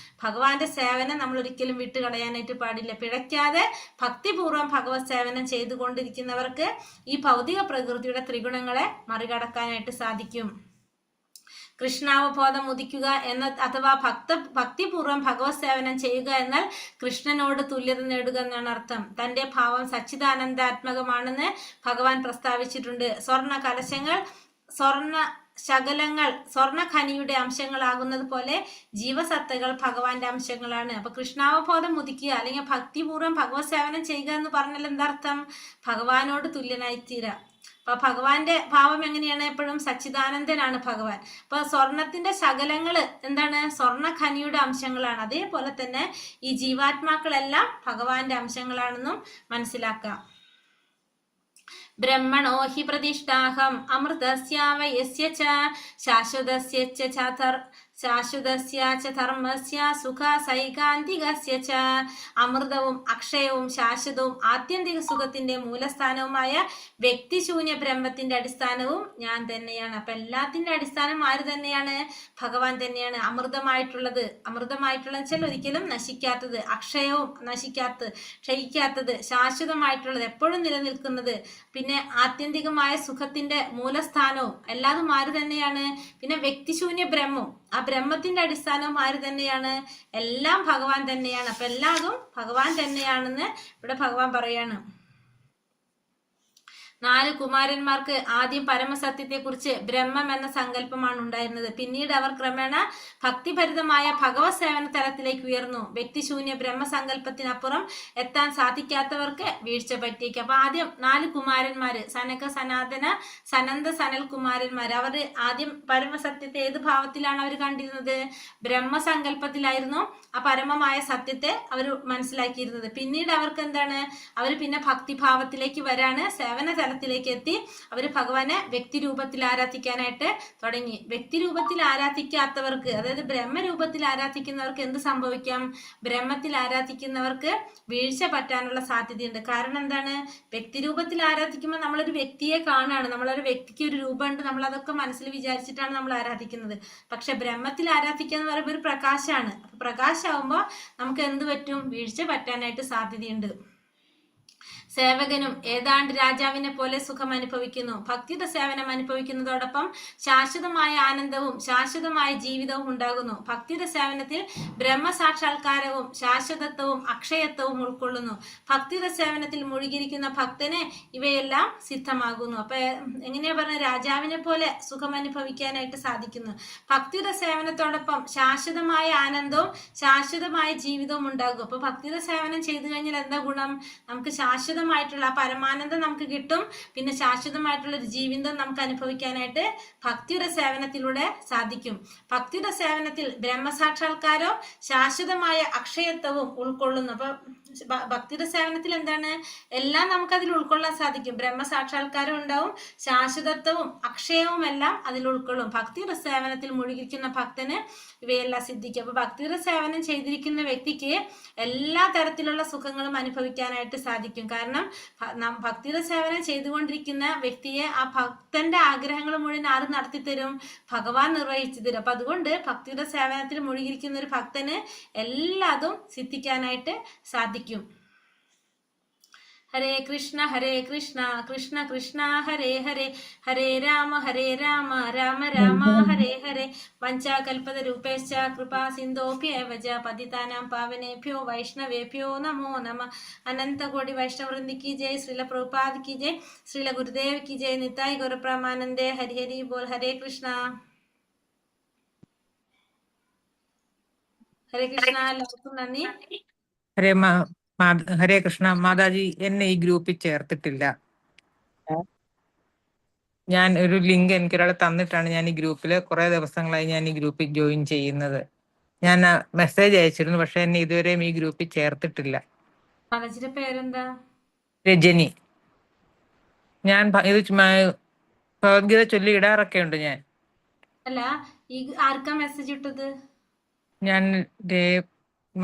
[SPEAKER 3] ഭഗവാന്റെ സേവനം നമ്മൾ ഒരിക്കലും വിട്ടുകളയാനായിട്ട് പാടില്ല. പിഴയ്ക്കാതെ ഭക്തിപൂർവ്വം ഭഗവത് സേവനം ചെയ്തുകൊണ്ടിരിക്കുന്നവർക്ക് ഈ ഭൗതിക പ്രകൃതിയുടെ ത്രിഗുണങ്ങളെ മറികടക്കാനായിട്ട് സാധിക്കും. കൃഷ്ണാവബോധം ഉദിക്കുക അഥവാ ഭക്തിപൂർവ്വം ഭഗവത് സേവനം ചെയ്യുക എന്നാൽ കൃഷ്ണനോട് തുല്യത നേടുക എന്നാണ് അർത്ഥം. തന്റെ ഭാവം സച്ചിദാനന്ദാത്മകമാണെന്ന് ഭഗവാൻ പ്രസ്താവിച്ചിട്ടുണ്ട്. സ്വർണ്ണ കലശങ്ങൾ, ശകലങ്ങൾ സ്വർണ്ണഖനിയുടെ അംശങ്ങളാകുന്നത് പോലെ ജീവസത്തകൾ ഭഗവാന്റെ അംശങ്ങളാണ്. അപ്പൊ കൃഷ്ണാവബോധം ഉദിക്കുക അല്ലെങ്കിൽ ഭക്തിപൂർവ്വം ഭഗവത് സേവനം ചെയ്യുക എന്ന് പറഞ്ഞാൽ എന്താർത്ഥം? ഭഗവാനോട് തുല്യനായി തീരാം. അപ്പൊ ഭഗവാന്റെ ഭാവം എങ്ങനെയാണ്? എപ്പോഴും സച്ചിദാനന്ദനാണ് ഭഗവാൻ. അപ്പൊ സ്വർണത്തിന്റെ ശകലങ്ങള് എന്താണ്? സ്വർണ്ണഖനിയുടെ അംശങ്ങളാണ്. അതേപോലെ തന്നെ ഈ ജീവാത്മാക്കളെല്ലാം ഭഗവാന്റെ അംശങ്ങളാണെന്നും മനസ്സിലാക്കാം. ബ്രഹ്മണോ ഹി പ്രതിഷ്ഠാഹം അമൃതസ്യാവയസ്യ ച ശാശ്വതസ്യ ച ധർമ്മസ്യ സുഖ സൈകാന്തികസ്യ ച. അമൃതവും അക്ഷയവും ശാശ്വതവും ആത്യന്തിക സുഖത്തിന്റെ മൂലസ്ഥാനവുമായ വ്യക്തിശൂന്യ ബ്രഹ്മത്തിന്റെ അടിസ്ഥാനവും ഞാൻ തന്നെയാണ്. അപ്പൊ എല്ലാത്തിന്റെ അടിസ്ഥാനം ആര് തന്നെയാണ്? ഭഗവാൻ തന്നെയാണ്. അമൃതമായിട്ടുള്ളത് വെച്ചാൽ ഒരിക്കലും നശിക്കാത്തത്, അക്ഷയവും നശിക്കാത്തത്, ക്ഷയിക്കാത്തത്, ശാശ്വതമായിട്ടുള്ളത്, എപ്പോഴും നിലനിൽക്കുന്നത്, പിന്നെ ആത്യന്തികമായ സുഖത്തിന്റെ മൂലസ്ഥാനവും എല്ലാതും ആര് തന്നെയാണ്? പിന്നെ വ്യക്തിശൂന്യ ബ്രഹ്മവും, ആ ബ്രഹ്മത്തിന്റെ അടിസ്ഥാനവും ആര് തന്നെയാണ്? എല്ലാം ഭഗവാൻ തന്നെയാണ്. അപ്പൊ എല്ലാതും ഭഗവാൻ തന്നെയാണെന്ന് ഇവിടെ ഭഗവാൻ പറയാണ്. 4 കുമാരന്മാർക്ക് ആദ്യം പരമസത്യത്തെക്കുറിച്ച് ബ്രഹ്മം എന്ന സങ്കല്പമാണ് ഉണ്ടായിരുന്നത്. പിന്നീട് അവർ ക്രമേണ ഭക്തിഭരിതമായ ഭഗവത് സേവന തലത്തിലേക്ക് ഉയർന്നു. വ്യക്തിശൂന്യ ബ്രഹ്മസങ്കല്പത്തിനപ്പുറം എത്താൻ സാധിക്കാത്തവർക്ക് വീഴ്ച പറ്റിയേക്കും. അപ്പൊ ആദ്യം 4 കുമാരന്മാര്, സനക, സനാതന, സനന്ദ, സനൽ കുമാരന്മാര്, അവർ ആദ്യം പരമസത്യത്തെ ഏത് ഭാവത്തിലാണ് അവർ കണ്ടിരുന്നത്? ബ്രഹ്മസങ്കല്പത്തിലായിരുന്നു ആ പരമമായ സത്യത്തെ അവർ മനസ്സിലാക്കിയിരുന്നത്. പിന്നീട് അവർക്ക് എന്താണ്, അവർ പിന്നെ ഭക്തിഭാവത്തിലേക്ക് വരാണ്, സേവന തലത്തിലേക്ക് എത്തി. അവർ ഭഗവാനെ വ്യക്തിരൂപത്തിൽ ആരാധിക്കാനായിട്ട് തുടങ്ങി. വ്യക്തിരൂപത്തിൽ ആരാധിക്കാത്തവർക്ക്, അതായത് ബ്രഹ്മരൂപത്തിൽ ആരാധിക്കുന്നവർക്ക് എന്ത് സംഭവിക്കാം? ബ്രഹ്മത്തിൽ ആരാധിക്കുന്നവർക്ക് വീഴ്ച പറ്റാനുള്ള സാധ്യതയുണ്ട്. കാരണം എന്താണ്? വ്യക്തിരൂപത്തിൽ ആരാധിക്കുമ്പോൾ നമ്മളൊരു വ്യക്തിയെ കാണുകയാണ്, നമ്മളൊരു വ്യക്തിക്ക് ഒരു രൂപമുണ്ട്, നമ്മൾ അതൊക്കെ മനസ്സിൽ വിചാരിച്ചിട്ടാണ് നമ്മൾ ആരാധിക്കുന്നത്. പക്ഷെ ബ്രഹ്മത്തിൽ ആരാധിക്കുക എന്ന് പറയുമ്പോൾ ഒരു പ്രകാശമാണ്. അപ്പൊ പ്രകാശമാകുമ്പോൾ നമുക്ക് എന്ത് പറ്റും? വീഴ്ച പറ്റാനായിട്ട് സാധ്യതയുണ്ട്. സേവകനും ഏതാണ്ട് രാജാവിനെ പോലെ സുഖം അനുഭവിക്കുന്നു. ഭക്തിയുടെ സേവനം അനുഭവിക്കുന്നതോടൊപ്പം ശാശ്വതമായ ആനന്ദവും ശാശ്വതമായ ജീവിതവും ഉണ്ടാകുന്നു. ഭക്തിയുടെ സേവനത്തിൽ ബ്രഹ്മസാക്ഷാത്കാരവും ശാശ്വതത്വവും അക്ഷയത്വവും ഉൾക്കൊള്ളുന്നു. ഭക്തിയുടെ സേവനത്തിൽ മുഴുകിയിരിക്കുന്ന ഭക്തന് ഇവയെല്ലാം സിദ്ധമാകുന്നു. അപ്പൊ എങ്ങനെയാ പറഞ്ഞ? രാജാവിനെ പോലെ സുഖം അനുഭവിക്കാനായിട്ട് സാധിക്കുന്നു. ഭക്തിയുടെ സേവനത്തോടൊപ്പം ശാശ്വതമായ ആനന്ദവും ശാശ്വതമായ ജീവിതവും ഉണ്ടാകും. അപ്പൊ ഭക്തിയുടെ സേവനം ചെയ്തു കഴിഞ്ഞാൽ എന്താ ഗുണം? നമുക്ക് ശാശ്വതമായിട്ടുള്ള പരമാനന്ദം നമുക്ക് കിട്ടും. പിന്നെ ശാശ്വതമായിട്ടുള്ള ഒരു ജീവിതം നമുക്ക് അനുഭവിക്കാനായിട്ട് ഭക്തിയുടെ സേവനത്തിലൂടെ സാധിക്കും. ഭക്തിയുടെ സേവനത്തിൽ ബ്രഹ്മസാക്ഷാത്കാരവും ശാശ്വതമായ അക്ഷയത്വവും ഉൾക്കൊള്ളുന്നു. അപ്പൊ ഭക്തിയുടെ സേവനത്തിൽ എന്താണ്? എല്ലാം നമുക്ക് അതിൽ ഉൾക്കൊള്ളാൻ സാധിക്കും. ബ്രഹ്മസാക്ഷാത്കാരം ഉണ്ടാവും, ശാശ്വതത്വവും അക്ഷയവും എല്ലാം അതിൽ ഉൾക്കൊള്ളും. ഭക്തിയുടെ സേവനത്തിൽ മുഴുകിയിരിക്കുന്ന ഭക്തന് ഇവയെല്ലാം സിദ്ധിക്കും. അപ്പൊ ഭക്തിയുടെ സേവനം ചെയ്തിരിക്കുന്ന വ്യക്തിക്ക് എല്ലാ തരത്തിലുള്ള സുഖങ്ങളും അനുഭവിക്കാനായിട്ട് സാധിക്കും. കാരണം ഭക്തിയുടെ സേവനം ചെയ്തുകൊണ്ടിരിക്കുന്ന വ്യക്തിയെ ആ ഭക്തന്റെ ആഗ്രഹങ്ങൾ മുഴുവൻ ആര് നടത്തി തരും? ഭഗവാൻ നിർവഹിച്ചു തരും. അപ്പൊ അതുകൊണ്ട് ഭക്തിയുടെ സേവനത്തിൽ മുഴുകിയിരിക്കുന്ന ഒരു ഭക്തന് എല്ലാതും സിദ്ധിക്കാനായിട്ട് സാധിക്കും. ഹരേ കൃഷ്ണ കൃഷ്ണ കൃഷ്ണ ഹരേ ഹരേ, ഹരേ രാമ രാമ രാമ ഹരേ ഹരേ. വഞ്ചാകൽപതരൂപേശ്ച കൃപാ സിന്ധോഭ്യേവ ച പതിതാനാം പാവനേഭ്യോ വൈഷ്ണവേഭ്യോ നമോ നമഃ. അനന്തകോടി വൈഷ്ണവവൃന്ദ കി ജയ്. ശ്രീല പ്രഭുപാദ് കി ജയ്. ശ്രീല ഗുരുദേവ് കി ജയ്. നിതായ് ഗൗരപ്രമാനന്ദേ. ഹരി ഹരി ബോൽ. ഹരേ കൃഷ്ണ. ഹരേ കൃഷ്ണ. എല്ലാവർക്കും നന്ദി.
[SPEAKER 5] ഹരേ കൃഷ്ണ. മാതാജി, എന്നെ ഈ ഗ്രൂപ്പിൽ ചേർത്തിട്ടില്ല. ഞാൻ ഒരു ലിങ്ക് എനിക്കൊരാൾ തന്നിട്ടാണ് ഞാൻ ഈ ഗ്രൂപ്പിൽ കുറെ ദിവസങ്ങളായി ഞാൻ ഈ ഗ്രൂപ്പിൽ ജോയിൻ ചെയ്യുന്നത്. ഞാൻ മെസ്സേജ് അയച്ചിരുന്നു, പക്ഷെ എന്നെ ഇതുവരെയും ഈ ഗ്രൂപ്പിൽ ചേർത്തിട്ടില്ല.
[SPEAKER 3] മാതാജിയുടെ പേരെന്താ?
[SPEAKER 5] രജനി. ഞാൻ ഇത് ഭഗവത്ഗീത ചൊല്ലി ഇടാറൊക്കെ ഉണ്ട്. ഞാൻ
[SPEAKER 3] അല്ല, ഈ ആർക്കാ മെസ്സേജ് ഇട്ടത്?
[SPEAKER 5] ഞാൻ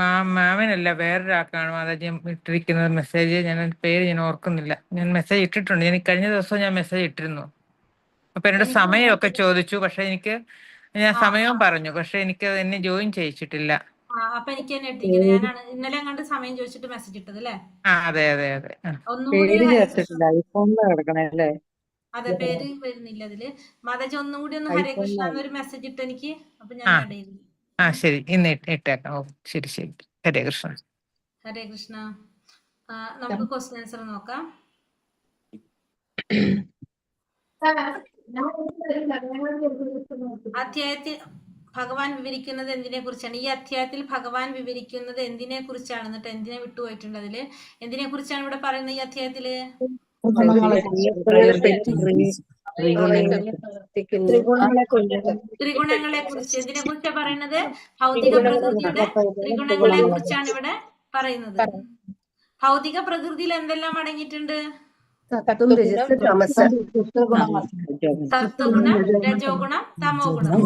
[SPEAKER 5] മാമനല്ല, വേറൊരാൾക്കാണ് മാതാജി ഇട്ടിരിക്കുന്നത് മെസ്സേജ്. ഞാൻ പേര് ഞാൻ ഓർക്കുന്നില്ല. ഞാൻ മെസ്സേജ് ഇട്ടിട്ടുണ്ട്. ഞാൻ കഴിഞ്ഞ ദിവസം ഞാൻ മെസ്സേജ് ഇട്ടിരുന്നു. അപ്പൊ എന്നോട് സമയമൊക്കെ ചോദിച്ചു, പക്ഷെ ഞാൻ സമയവും പറഞ്ഞു, പക്ഷെ എനിക്ക് എന്നെ ജോയിൻ ചെയ്യിച്ചിട്ടില്ല.
[SPEAKER 3] അപ്പൊ എനിക്ക് തന്നെ ഇട്ടിരിക്കുന്നത്. ഞാനാണ് ഇന്നലെ അങ്ങോട്ട് സമയം ചോദിച്ചിട്ട് മെസ്സേജ് ഇട്ടത് അല്ലേ?
[SPEAKER 5] അതെ അതെ അതെ.
[SPEAKER 3] ഒന്നുകൂടി അതെ, പേര് വരുന്നില്ല അതില്. മാതാജി ഒന്നുകൂടി ഒന്ന് ഹരേ കൃഷ്ണ എന്നൊരു മെസ്സേജ് ഇട്ട് എനിക്ക്. അപ്പൊ ഞാൻ ഇടയിരുന്നു.
[SPEAKER 5] ശരി, ഇന്ന് ഇട്ടേക്കാം. ഓ ശരി ശരി. ഹരേ കൃഷ്ണ.
[SPEAKER 3] ഹരേ കൃഷ്ണ. നമുക്ക് ക്വസ്റ്റ്യൻ ആൻസർ നോക്കാം. അധ്യായത്തിൽ ഭഗവാൻ വിവരിക്കുന്നത് എന്തിനെ കുറിച്ചാണ്? ഈ അധ്യായത്തിൽ ഭഗവാൻ വിവരിക്കുന്നത് എന്തിനെ കുറിച്ചാണ്? എന്നിട്ട് എന്തിനെ വിട്ടുപോയിട്ടുണ്ട് അതില്? എന്തിനെ കുറിച്ചാണ് ഇവിടെ പറയുന്നത് ഈ അധ്യായത്തില്? ത്രിഗുണങ്ങളെ കുറിച്ച്. എന്തിനെ കുറിച്ചാണ് പറയുന്നത്? ഭൗതിക പ്രകൃതിയുടെ ത്രിഗുണങ്ങളെ കുറിച്ചാണ് ഇവിടെ പറയുന്നത്. ഭൗതിക പ്രകൃതിയിൽ എന്തെല്ലാം അടങ്ങിയിട്ടുണ്ട്? സത്വഗുണം, രജോഗുണം, തമോ ഗുണം.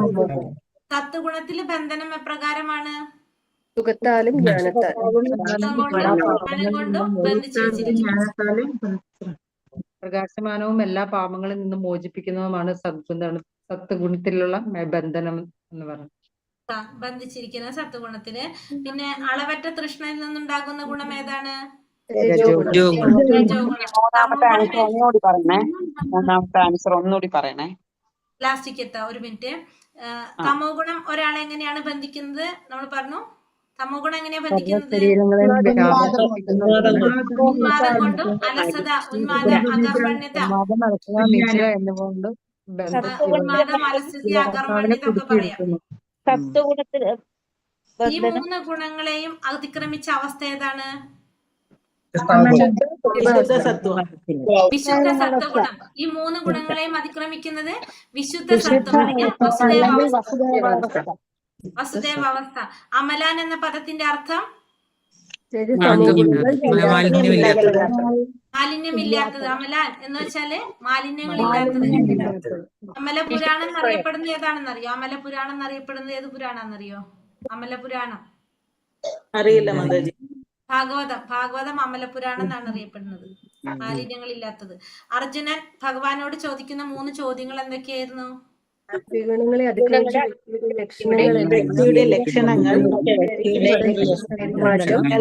[SPEAKER 3] സത്വഗുണത്തില് ബന്ധനം എപ്രകാരമാണ്?
[SPEAKER 6] സുഖത്താലും
[SPEAKER 3] കൊണ്ടും ബന്ധിച്ചു വെച്ചിരിക്കും.
[SPEAKER 6] പ്രകാശമാനവും എല്ലാ പാപങ്ങളിൽ നിന്നും മോചിപ്പിക്കുന്നതുമാണ് സത്വഗുണത്തിലുള്ള ബന്ധനം എന്ന് പറയുന്നത്.
[SPEAKER 3] ബന്ധിച്ചിരിക്കുന്ന സത്വഗുണത്തില്. പിന്നെ അളവറ്റ തൃഷ്ണയിൽ നിന്നുണ്ടാകുന്ന ഗുണം ഏതാണ്?
[SPEAKER 2] മൂന്നാമത്തെ ആൻസർ ഒന്നുകൂടി പറയണേ.
[SPEAKER 3] ലാസ്റ്റിക്ക് എത്താം, ഒരു മിനിറ്റ്. തമോ ഗുണം ഒരാളെ എങ്ങനെയാണ് ബന്ധിക്കുന്നത്? നമ്മൾ പറഞ്ഞു, തമോ ഗുണം എങ്ങനെയാ ബന്ധിക്കുന്നത്?
[SPEAKER 6] ശരീരങ്ങളെ വ്യാപിപ്പിക്കുന്നതാണ്.
[SPEAKER 3] ഉന്മാദം കൊണ്ടും അലസത, ഉന്മാദം, അകർമ്മണ്യത,
[SPEAKER 6] ഉന്മാദം, അലസത, നിദ്ര എന്നുകൊണ്ട് ബന്ധിച്ച്
[SPEAKER 3] ഉന്മാദം, അലസത, അകർമ്മണ്യത ഒക്കെ പറയാം.
[SPEAKER 6] കുടുക്കിയിരിക്കുന്നു.
[SPEAKER 1] സത്വഗുണത്തിന്
[SPEAKER 3] ഈ
[SPEAKER 1] ബന്ധനം
[SPEAKER 3] 3 ഗുണങ്ങളെയും അതിക്രമിച്ച അവസ്ഥ ഏതാണ്?
[SPEAKER 4] വിശുദ്ധ സത്വം.
[SPEAKER 3] വിശുദ്ധ സത്വഗുണം. ഈ 3 ഗുണങ്ങളെയും അതിക്രമിക്കുന്നത് വിശുദ്ധ സത്വം അല്ലെങ്കിൽ വസുദേവാവസ്ഥ. വസുദേവാവസ്ഥ. അമലാൻ എന്ന പദത്തിന്റെ അർത്ഥം
[SPEAKER 5] മാലിന്യമില്ലാത്തത്.
[SPEAKER 3] മാലിന്യമില്ലാത്തത്. അമലാൻ എന്ന് വെച്ചാല് മാലിന്യങ്ങളില്ലാത്തത്. അമലപുരാണം എന്നറിയപ്പെടുന്നത് ഏതാണെന്നറിയോ? അമലപുരാണം എന്നറിയപ്പെടുന്നത് ഏത് പുരാണെന്നറിയോ? അമലപുരാണം
[SPEAKER 4] അറിയില്ല മാതാജി.
[SPEAKER 3] ഭാഗവതം അമലപുരാണം എന്നാണ് അറിയപ്പെടുന്നത്. മാലിന്യങ്ങളില്ലാത്തത്. അർജുനൻ ഭഗവാനോട് ചോദിക്കുന്ന 3 ചോദ്യങ്ങൾ എന്തൊക്കെയായിരുന്നു?
[SPEAKER 4] വ്യക്തിയുടെ ലക്ഷണങ്ങൾ,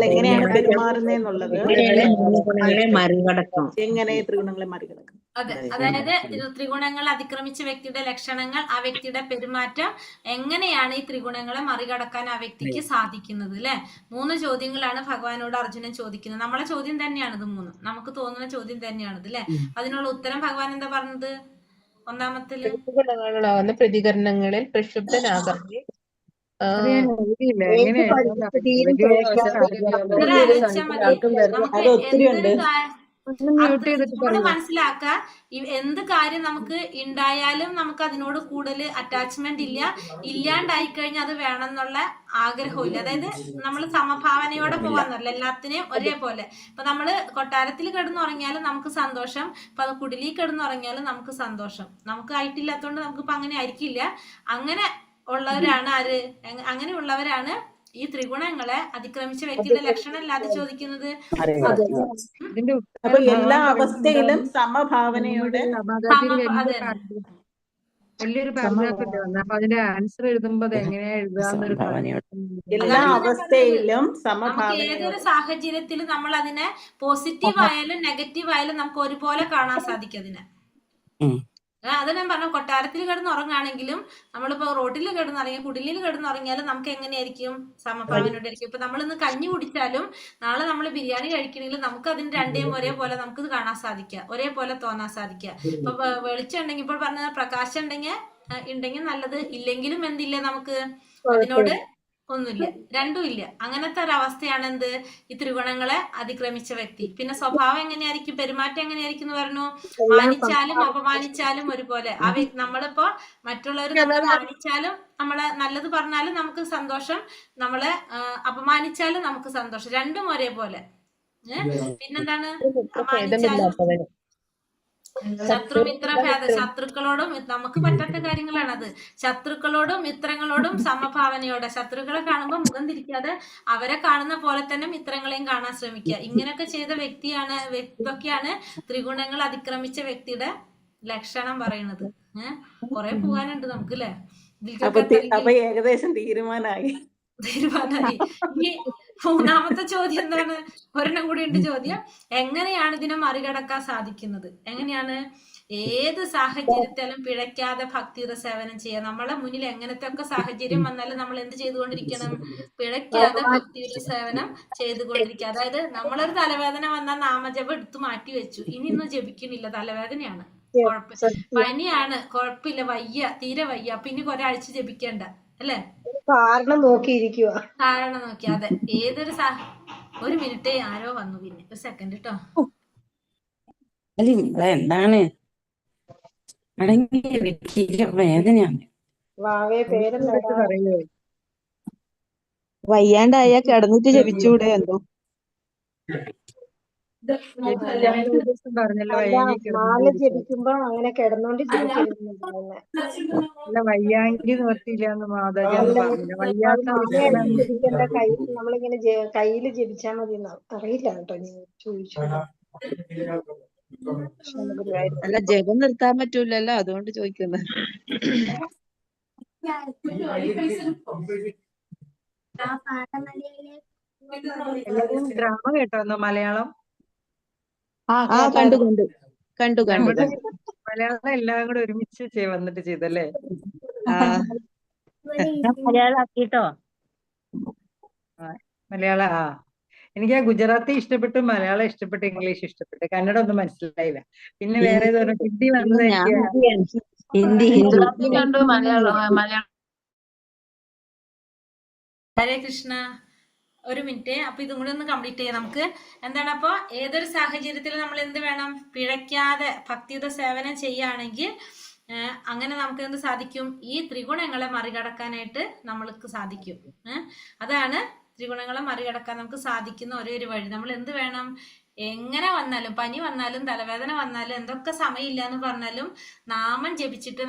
[SPEAKER 4] എങ്ങനെയാണ് പെരുമാറുന്നതെന്നുള്ളത്, എങ്ങനെ ത്രിഗുണങ്ങളെ മറികടക്കും.
[SPEAKER 3] അതെ, അതായത് ത്രിഗുണങ്ങൾ അതിക്രമിച്ച വ്യക്തിയുടെ ലക്ഷണങ്ങൾ, ആ വ്യക്തിയുടെ പെരുമാറ്റം, എങ്ങനെയാണ് ഈ ത്രിഗുണങ്ങളെ മറികടക്കാൻ ആ വ്യക്തിക്ക് സാധിക്കുന്നത് അല്ലെ? 3 ചോദ്യങ്ങളാണ് ഭഗവാനോട് അർജുനൻ ചോദിക്കുന്നത്. നമ്മളെ ചോദ്യം തന്നെയാണിത് 3. നമുക്ക് തോന്നുന്ന ചോദ്യം തന്നെയാണിത് അല്ലെ? അതിനുള്ള ഉത്തരം ഭഗവാൻ എന്താ പറഞ്ഞത്? ഒന്നാമത്തില്
[SPEAKER 7] ഗുണങ്ങളാവുന്ന പ്രതികരണങ്ങളിൽ പ്രക്ഷുബ്ധനാകാതെ
[SPEAKER 3] നമ്മൾ മനസ്സിലാക്ക, എന്ത് കാര്യം നമുക്ക് ഉണ്ടായാലും നമുക്ക് അതിനോട് കൂടുതൽ അറ്റാച്ച്മെന്റ് ഇല്ല, ഇല്ലാണ്ടായി കഴിഞ്ഞാൽ അത് വേണം എന്നുള്ള ആഗ്രഹമില്ല. അതായത് നമ്മൾ സമഭാവനയോടെ പോവാന്നല്ല, എല്ലാത്തിനെയും ഒരേപോലെ. ഇപ്പൊ നമ്മള് കൊട്ടാരത്തിൽ കിടന്നുറങ്ങിയാലും നമുക്ക് സന്തോഷം, ഇപ്പൊ കുടിലിൽ കിടന്നുറങ്ങിയാലും നമുക്ക് സന്തോഷം. നമുക്ക് ആയിട്ടില്ലാത്തതുകൊണ്ട് നമുക്കിപ്പോ അങ്ങനെ ആയിരിക്കില്ല. അങ്ങനെ ഉള്ളവരാണ് ആര്? അങ്ങനെയുള്ളവരാണ് ഈ ത്രിഗുണങ്ങളെ അതിക്രമിച്ച വ്യക്തിയുടെ ലക്ഷണം അല്ലാതെ ചോദിക്കുന്നത്.
[SPEAKER 4] അപ്പൊ എല്ലാ അവസ്ഥയിലും സമഭാവനയോടെ
[SPEAKER 6] വലിയൊരു പാരഗ്രാഫ് ഉണ്ട്. അപ്പൊ അതിന്റെ ആൻസർ എഴുതുമ്പോ അത് എങ്ങനെയാ എഴുതാന്നൊരു
[SPEAKER 4] എല്ലാ അവസ്ഥയിലും
[SPEAKER 3] നമുക്ക് ഏതൊരു സാഹചര്യത്തിലും നമ്മൾ അതിനെ പോസിറ്റീവ് ആയാലും നെഗറ്റീവ് ആയാലും നമുക്ക് ഒരുപോലെ കാണാൻ സാധിക്കും അതിനെ. അത് ഞാൻ പറഞ്ഞു, കൊട്ടാരത്തിൽ കിടന്നുറങ്ങാണെങ്കിലും നമ്മളിപ്പോ റോട്ടിൽ കിടന്നുറങ്ങി കുടിലിൽ കിടന്നുറങ്ങിയാലും നമുക്ക് എങ്ങനെയായിരിക്കും? സമഭാവനയോടെ ആയിരിക്കും. ഇപ്പൊ നമ്മളിന്ന് കഞ്ഞി കുടിച്ചാലും നാളെ നമ്മൾ ബിരിയാണി കഴിക്കണമെങ്കിലും നമുക്ക് അതിന് രണ്ടേയും ഒരേപോലെ നമുക്ക് ഇത് കാണാൻ സാധിക്കുക, ഒരേപോലെ തോന്നാൻ സാധിക്കുക. ഇപ്പൊ വെളിച്ചം ഉണ്ടെങ്കിൽ, ഇപ്പോൾ പറഞ്ഞ പ്രകാശം ഉണ്ടെങ്കിൽ നല്ലത്, ഇല്ലെങ്കിലും എന്തില്ല, നമുക്ക് അതിനോട് ഒന്നുമില്ല, രണ്ടും ഇല്ല. അങ്ങനത്തെ ഒരു അവസ്ഥയാണ് എന്ത്? ഈ ത്രിഗുണങ്ങളെ അതിക്രമിച്ച വ്യക്തി. പിന്നെ സ്വഭാവം എങ്ങനെയായിരിക്കും, പെരുമാറ്റം എങ്ങനെയായിരിക്കും എന്ന് പറഞ്ഞു? മാനിച്ചാലും അപമാനിച്ചാലും ഒരുപോലെ. ആ വ്യക്തി, നമ്മളിപ്പോ മറ്റുള്ളവർ നമ്മളെ മാനിച്ചാലും നമ്മളെ നല്ലത് പറഞ്ഞാലും നമുക്ക് സന്തോഷം, നമ്മളെ അപമാനിച്ചാലും നമുക്ക് സന്തോഷം, രണ്ടും ഒരേപോലെ. പിന്നെന്താണ്? അപമാനിച്ചാലും ശത്രുമിത്രഭേദ, ശത്രുക്കളോടും നമുക്ക് പറ്റാത്ത കാര്യങ്ങളാണ് അത്. ശത്രുക്കളോടും മിത്രങ്ങളോടും സമഭാവനയോടെ, ശത്രുക്കളെ കാണുമ്പോൾ മുഖം തിരിക്കാതെ അവരെ കാണുന്ന പോലെ തന്നെ മിത്രങ്ങളെയും കാണാൻ ശ്രമിക്കുക. ഇങ്ങനെയൊക്കെ ചെയ്ത വ്യക്തിയൊക്കെയാണ് ത്രിഗുണങ്ങൾ അതിക്രമിച്ച വ്യക്തിയുടെ ലക്ഷണം പറയുന്നത്. കുറെ പോകാനുണ്ട് നമുക്ക് അല്ലെ?
[SPEAKER 4] അപ്പൊ ഏകദേശം തീരുമാനമായി.
[SPEAKER 3] ഇനി 3ാമത്തെ ചോദ്യം എന്താണ്? ഒരെണ്ണം കൂടി ഉണ്ട് ചോദ്യം. എങ്ങനെയാണ് ഇതിനെ മറികടക്കാൻ സാധിക്കുന്നത്? എങ്ങനെയാണ്? ഏത് സാഹചര്യത്തിലും പിഴയ്ക്കാതെ ഭക്തിയുടെ സേവനം ചെയ്യുക. നമ്മളെ മുന്നിൽ എങ്ങനത്തെ ഒക്കെ സാഹചര്യം വന്നാലും നമ്മൾ എന്ത് ചെയ്തുകൊണ്ടിരിക്കണം? പിഴയ്ക്കാതെ ഭക്തിയുടെ സേവനം ചെയ്തുകൊണ്ടിരിക്കുക. അതായത് നമ്മളൊരു തലവേദന വന്നാൽ നാമജപം എടുത്തു മാറ്റി വെച്ചു, ഇനി ഇന്ന് ജപിക്കുന്നില്ല, തലവേദനയാണ്, പനിയാണ്, കുഴപ്പമില്ല, വയ്യ, തീരെ വയ്യ, അപ്പൊ ഇനി ഒരാഴ്ച ജപിക്കണ്ട അല്ലെ?
[SPEAKER 7] കാരണം നോക്കിയിരിക്കുക.
[SPEAKER 3] കാരണം നോക്കി. അതെ, ഏതൊരു ഒരു മിനിറ്റ്, ആരോ വന്നു, പിന്നെ ഒരു സെക്കൻഡ് കേട്ടോ.
[SPEAKER 2] എന്താണ് വേദനയാണ്.
[SPEAKER 8] വയ്യാണ്ടായ കിടന്നിട്ട് ജപിച്ചൂടെ? എന്തോ
[SPEAKER 7] മാല ജപിക്കുമ്പോ അങ്ങനെ കിടന്നോണ്ട്
[SPEAKER 6] അല്ല, വയ്യാങ്കി നിർത്തിയില്ലാന്ന് മാതാജി പറഞ്ഞില്ല. വയ്യാത്ത
[SPEAKER 7] ജപിക്കേണ്ട, നമ്മളിങ്ങനെ കയ്യില് ജപിച്ചാ മതി. അറിയില്ല കേട്ടോ, ഞാൻ ചോദിച്ചു.
[SPEAKER 8] അല്ല, ജപം നിർത്താൻ പറ്റൂലല്ലോ, അതുകൊണ്ട് ചോദിക്കുന്നത്.
[SPEAKER 6] എല്ലാവരും ഡ്രാമ കേട്ടോ? മലയാളം
[SPEAKER 8] കണ്ടു.
[SPEAKER 6] മലയാളം എല്ലാം കൂടെ ഒരുമിച്ച് വന്നിട്ട് ചെയ്തല്ലേ?
[SPEAKER 1] മലയാളം ആക്കിട്ടോ.
[SPEAKER 6] മലയാളം എനിക്ക് ഗുജറാത്തി ഇഷ്ടപ്പെട്ടു, മലയാളം ഇഷ്ടപ്പെട്ടു, ഇംഗ്ലീഷ് ഇഷ്ടപ്പെട്ടു, കന്നഡ ഒന്നും മനസ്സിലായില്ല. പിന്നെ വേറെ ഏതോ ഹിന്ദി വന്നത്
[SPEAKER 8] ഞാൻ
[SPEAKER 6] എനിക്ക്
[SPEAKER 8] ഹിന്ദി
[SPEAKER 2] ഗുജറാത്തി കണ്ടു, മലയാളം
[SPEAKER 3] ഹരേ കൃഷ്ണ. ഒരു മിനിറ്റ്, അപ്പൊ ഇതും കൂടി ഒന്ന് കംപ്ലീറ്റ് ചെയ്യാം നമുക്ക്. എന്താണ് അപ്പൊ ഏതൊരു സാഹചര്യത്തിൽ നമ്മൾ എന്ത് വേണം, പിഴയ്ക്കാതെ ഭക്തിയുത സേവനം ചെയ്യുകയാണെങ്കിൽ അങ്ങനെ നമുക്ക് എന്ത് സാധിക്കും, ഈ ത്രിഗുണങ്ങളെ മറികടക്കാനായിട്ട് നമ്മൾക്ക് സാധിക്കും. അതാണ് ത്രിഗുണങ്ങളെ മറികടക്കാൻ നമുക്ക് സാധിക്കുന്ന ഒരേ ഒരു വഴി. നമ്മൾ എന്ത് വേണം, എങ്ങനെ വന്നാലും, പനി വന്നാലും തലവേദന വന്നാലും എന്തൊക്കെ സമയമില്ല എന്ന് പറഞ്ഞാലും നാമം ജപിച്ചിട്ട്